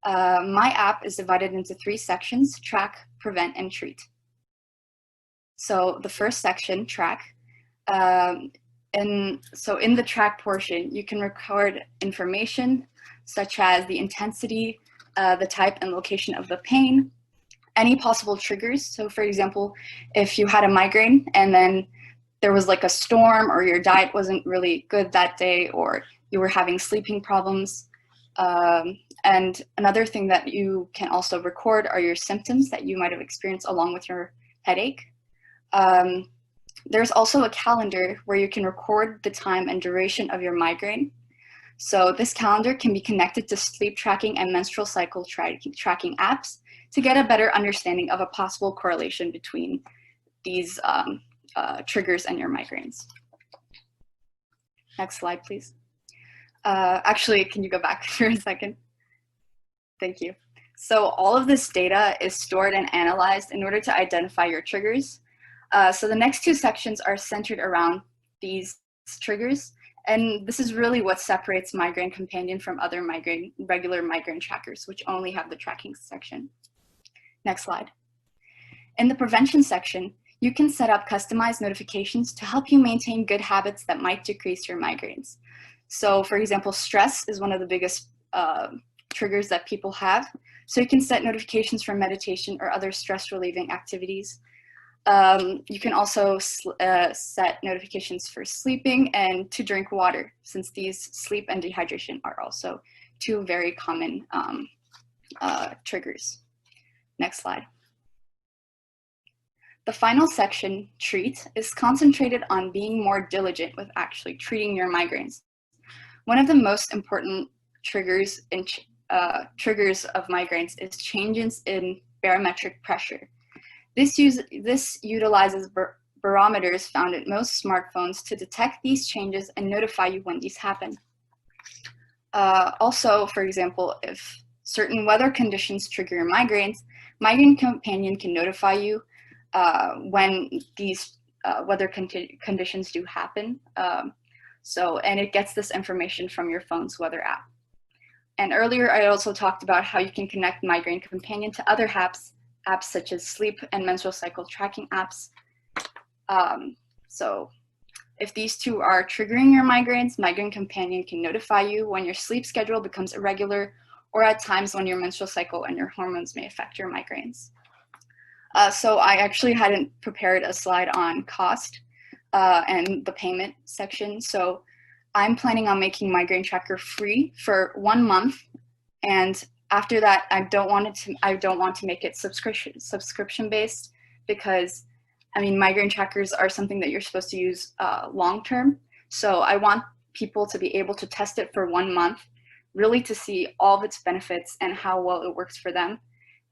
My app is divided into 3 sections: track, prevent, and treat. So the first section, track, in the track portion, you can record information such as the intensity, the type and location of the pain, any possible triggers. So for example, if you had a migraine and then there was like a storm or your diet wasn't really good that day or you were having sleeping problems. And another thing that you can also record are your symptoms that you might have experienced along with your headache. There's also a calendar where you can record the time and duration of your migraine. So this calendar can be connected to sleep tracking and menstrual cycle tracking apps to get a better understanding of a possible correlation between these triggers and your migraines. Next slide, please. Actually, can you go back for a second? Thank you. So all of this data is stored and analyzed in order to identify your triggers. So the next 2 sections are centered around these triggers. And this is really what separates Migraine Companion from other regular migraine trackers, which only have the tracking section. Next slide. In the prevention section, you can set up customized notifications to help you maintain good habits that might decrease your migraines. So for example, stress is one of the biggest triggers that people have. So you can set notifications for meditation or other stress relieving activities. You can also set notifications for sleeping and to drink water, since these sleep and dehydration are also 2 very common triggers. Next slide. The final section, treat, is concentrated on being more diligent with actually treating your migraines. One of the most important triggers of migraines is changes in barometric pressure. This utilizes barometers found in most smartphones to detect these changes and notify you when these happen. Also, for example, if certain weather conditions trigger your migraines, Migraine Companion can notify you when these weather conditions do happen. And it gets this information from your phone's weather app. And earlier, I also talked about how you can connect Migraine Companion to other apps such as sleep and menstrual cycle tracking apps. If these two are triggering your migraines, Migraine Companion can notify you when your sleep schedule becomes irregular or at times when your menstrual cycle and your hormones may affect your migraines. So I actually hadn't prepared a slide on cost and the payment section. So I'm planning on making Migraine Tracker free for 1 month, and after that, I don't want to make it subscription based, because I mean, migraine trackers are something that you're supposed to use long term. So I want people to be able to test it for 1 month, really to see all of its benefits and how well it works for them,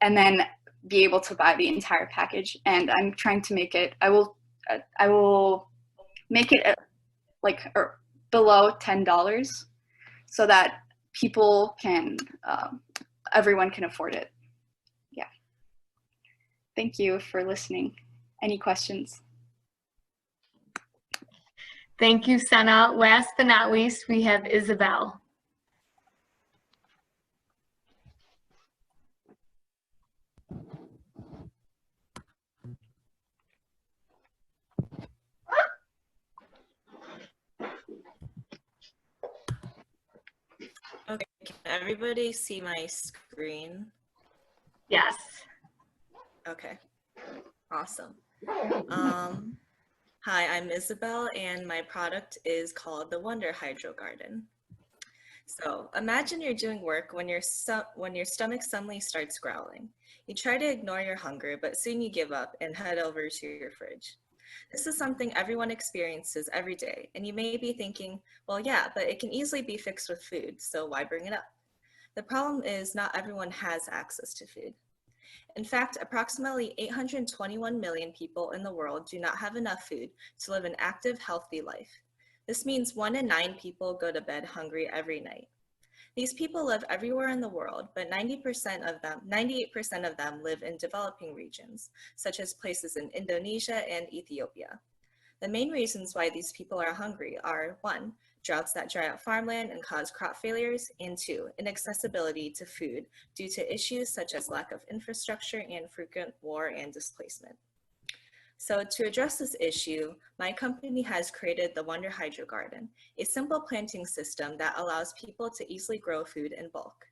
and then be able to buy the entire package. And I'm trying to make it, I will make it like below $10 so that people can, everyone can afford it. Yeah. Thank you for listening. Any questions? Thank you, Senna. Last but not least, we have Isabel. Okay, can everybody see my screen? Yes. Okay, awesome. Hi, I'm Isabel, and my product is called the Wonder Hydro Garden. So imagine you're doing work when your stomach suddenly starts growling. You try to ignore your hunger, but soon you give up and head over to your fridge. This is something everyone experiences every day, and you may be thinking, well, yeah, but it can easily be fixed with food, so why bring it up? The problem is not everyone has access to food. In fact, approximately 821 million people in the world do not have enough food to live an active, healthy life. This means 1 in 9 people go to bed hungry every night. These people live everywhere in the world, but 98% of them live in developing regions, such as places in Indonesia and Ethiopia. The main reasons why these people are hungry are 1, droughts that dry out farmland and cause crop failures, and 2, inaccessibility to food due to issues such as lack of infrastructure and frequent war and displacement. So to address this issue, my company has created the Wonder Hydro Garden, a simple planting system that allows people to easily grow food in bulk.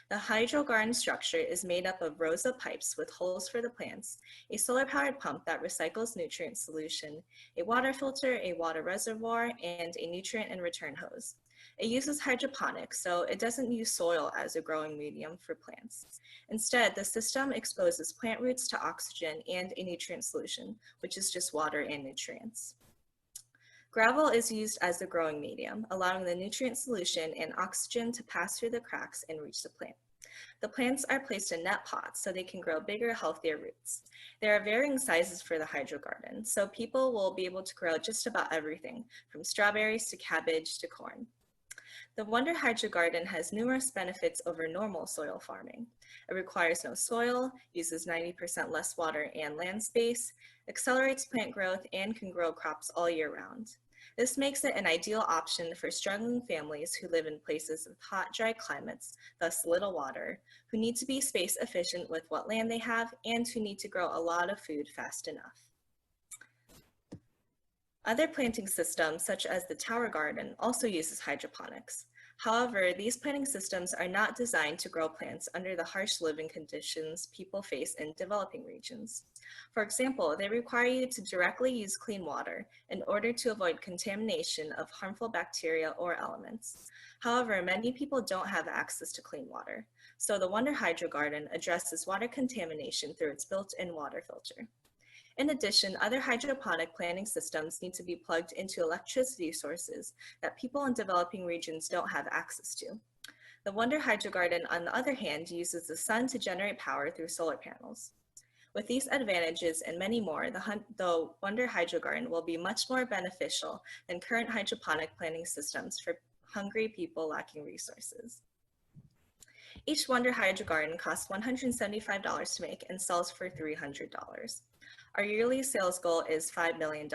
The hydro garden structure is made up of rows of pipes with holes for the plants, a solar-powered pump that recycles nutrient solution, a water filter, a water reservoir, and a nutrient and return hose. It uses hydroponics, so it doesn't use soil as a growing medium for plants. Instead, the system exposes plant roots to oxygen and a nutrient solution, which is just water and nutrients. Gravel is used as the growing medium, allowing the nutrient solution and oxygen to pass through the cracks and reach the plant. The plants are placed in net pots so they can grow bigger, healthier roots. There are varying sizes for the hydro garden, so people will be able to grow just about everything, from strawberries to cabbage to corn. The Wonder Hydro Garden has numerous benefits over normal soil farming. It requires no soil, uses 90% less water and land space, accelerates plant growth, and can grow crops all year round. This makes it an ideal option for struggling families who live in places with hot, dry climates, thus little water, who need to be space efficient with what land they have, and who need to grow a lot of food fast enough. Other planting systems, such as the Tower Garden, also uses hydroponics. However, these planting systems are not designed to grow plants under the harsh living conditions people face in developing regions. For example, they require you to directly use clean water in order to avoid contamination of harmful bacteria or elements. However, many people don't have access to clean water, so the Wonder Hydro Garden addresses water contamination through its built-in water filter. In addition, other hydroponic planting systems need to be plugged into electricity sources that people in developing regions don't have access to. The Wonder Hydro Garden, on the other hand, uses the sun to generate power through solar panels. With these advantages and many more, the Wonder Hydro Garden will be much more beneficial than current hydroponic planting systems for hungry people lacking resources. Each Wonder Hydro Garden costs $175 to make and sells for $300. Our yearly sales goal is $5 million.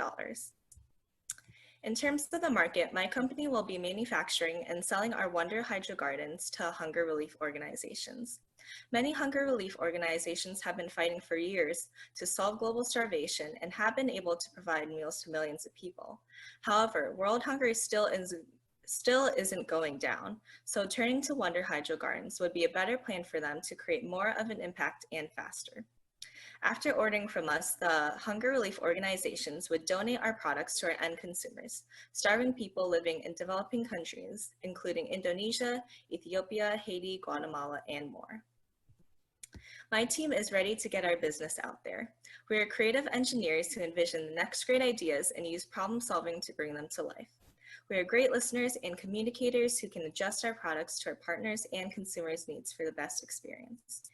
In terms of the market, my company will be manufacturing and selling our Wonder Hydro Gardens to hunger relief organizations. Many hunger relief organizations have been fighting for years to solve global starvation and have been able to provide meals to millions of people. However, world hunger still isn't going down, so turning to Wonder Hydro Gardens would be a better plan for them to create more of an impact and faster. After ordering from us, the hunger relief organizations would donate our products to our end consumers, starving people living in developing countries, including Indonesia, Ethiopia, Haiti, Guatemala, and more. My team is ready to get our business out there. We are creative engineers who envision the next great ideas and use problem solving to bring them to life. We are great listeners and communicators who can adjust our products to our partners and consumers' needs for the best experience.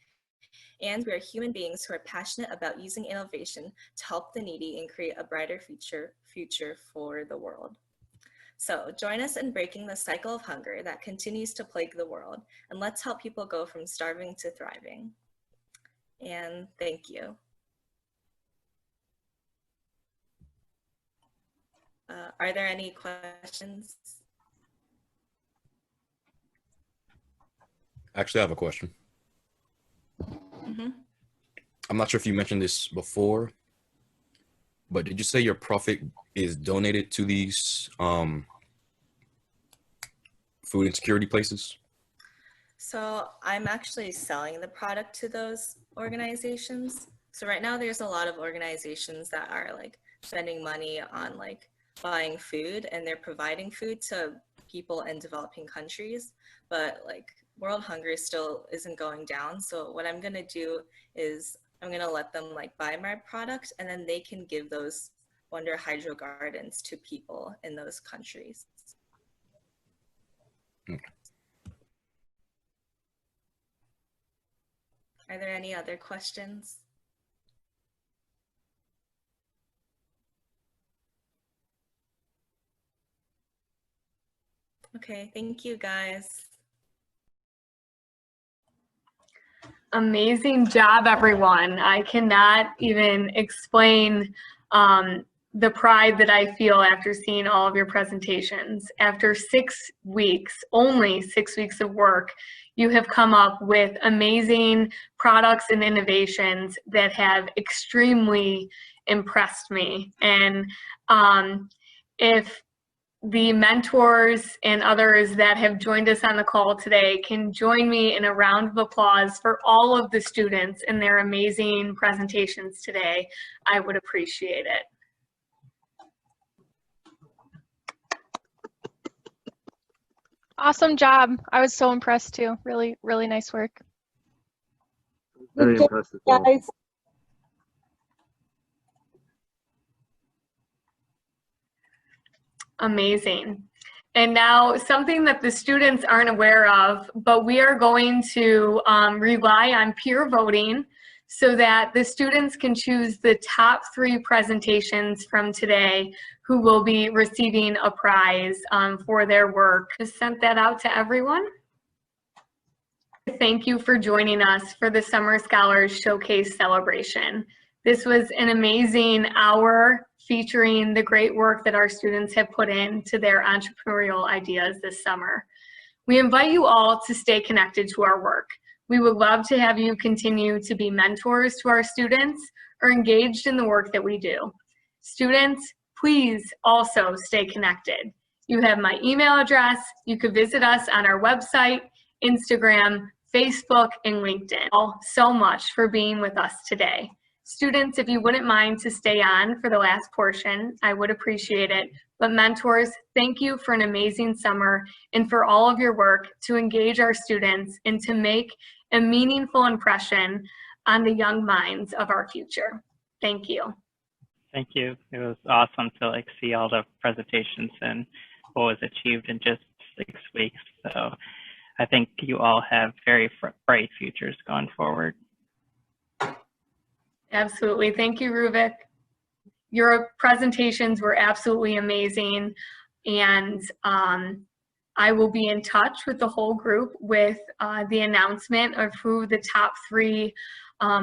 And we are human beings who are passionate about using innovation to help the needy and create a brighter future for the world. So join us in breaking the cycle of hunger that continues to plague the world, and let's help people go from starving to thriving. And thank you. Are there any questions? Actually, I have a question. Mm-hmm. I'm not sure if you mentioned this before, but did you say your profit is donated to these food insecurity places? So I'm actually selling the product to those organizations. So right now there's a lot of organizations that are like spending money on like buying food, and they're providing food to people in developing countries, but like world hunger still isn't going down. So what I'm gonna do is I'm gonna let them like buy my product, and then they can give those Wonder Hydro Gardens to people in those countries. Okay. Are there any other questions? Okay, thank you guys. Amazing job, everyone. I cannot even explain the pride that I feel after seeing all of your presentations. After 6 weeks, only 6 weeks of work, you have come up with amazing products and innovations that have extremely impressed me. And if the mentors and others that have joined us on the call today can join me in a round of applause for all of the students and their amazing presentations today, I would appreciate it. Awesome job. I was so impressed too. Really, really nice work. Very impressive, guys. Amazing. And now something that the students aren't aware of, but we are going to rely on peer voting so that the students can choose the top 3 presentations from today who will be receiving a prize for their work. Just sent that out to everyone. Thank you for joining us for the Summer Scholars Showcase celebration. This was an amazing hour featuring the great work that our students have put into their entrepreneurial ideas this summer. We invite you all to stay connected to our work. We would love to have you continue to be mentors to our students or engaged in the work that we do. Students, please also stay connected. You have my email address. You could visit us on our website, Instagram, Facebook, and LinkedIn. All so much for being with us today. Students, if you wouldn't mind to stay on for the last portion, I would appreciate it. But mentors, thank you for an amazing summer and for all of your work to engage our students and to make a meaningful impression on the young minds of our future. Thank you. Thank you. It was awesome to see all the presentations and what was achieved in just 6 weeks. So I think you all have very bright futures going forward. Absolutely. Thank you, Ruvik. Your presentations were absolutely amazing. And I will be in touch with the whole group with the announcement of who the top 3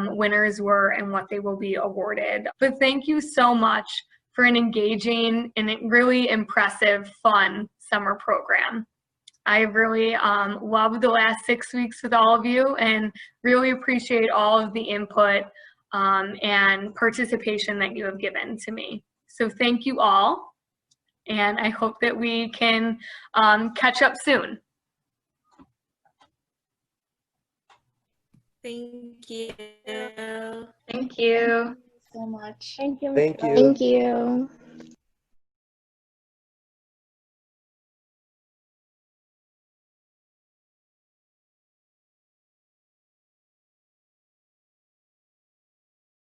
winners were and what they will be awarded. But thank you so much for an engaging and really impressive, fun summer program. I really loved the last 6 weeks with all of you and really appreciate all of the input and participation that you have given to me. So thank you all, and I hope that we can catch up soon. Thank you. Thank you so much. Thank you. Thank you. Thank you.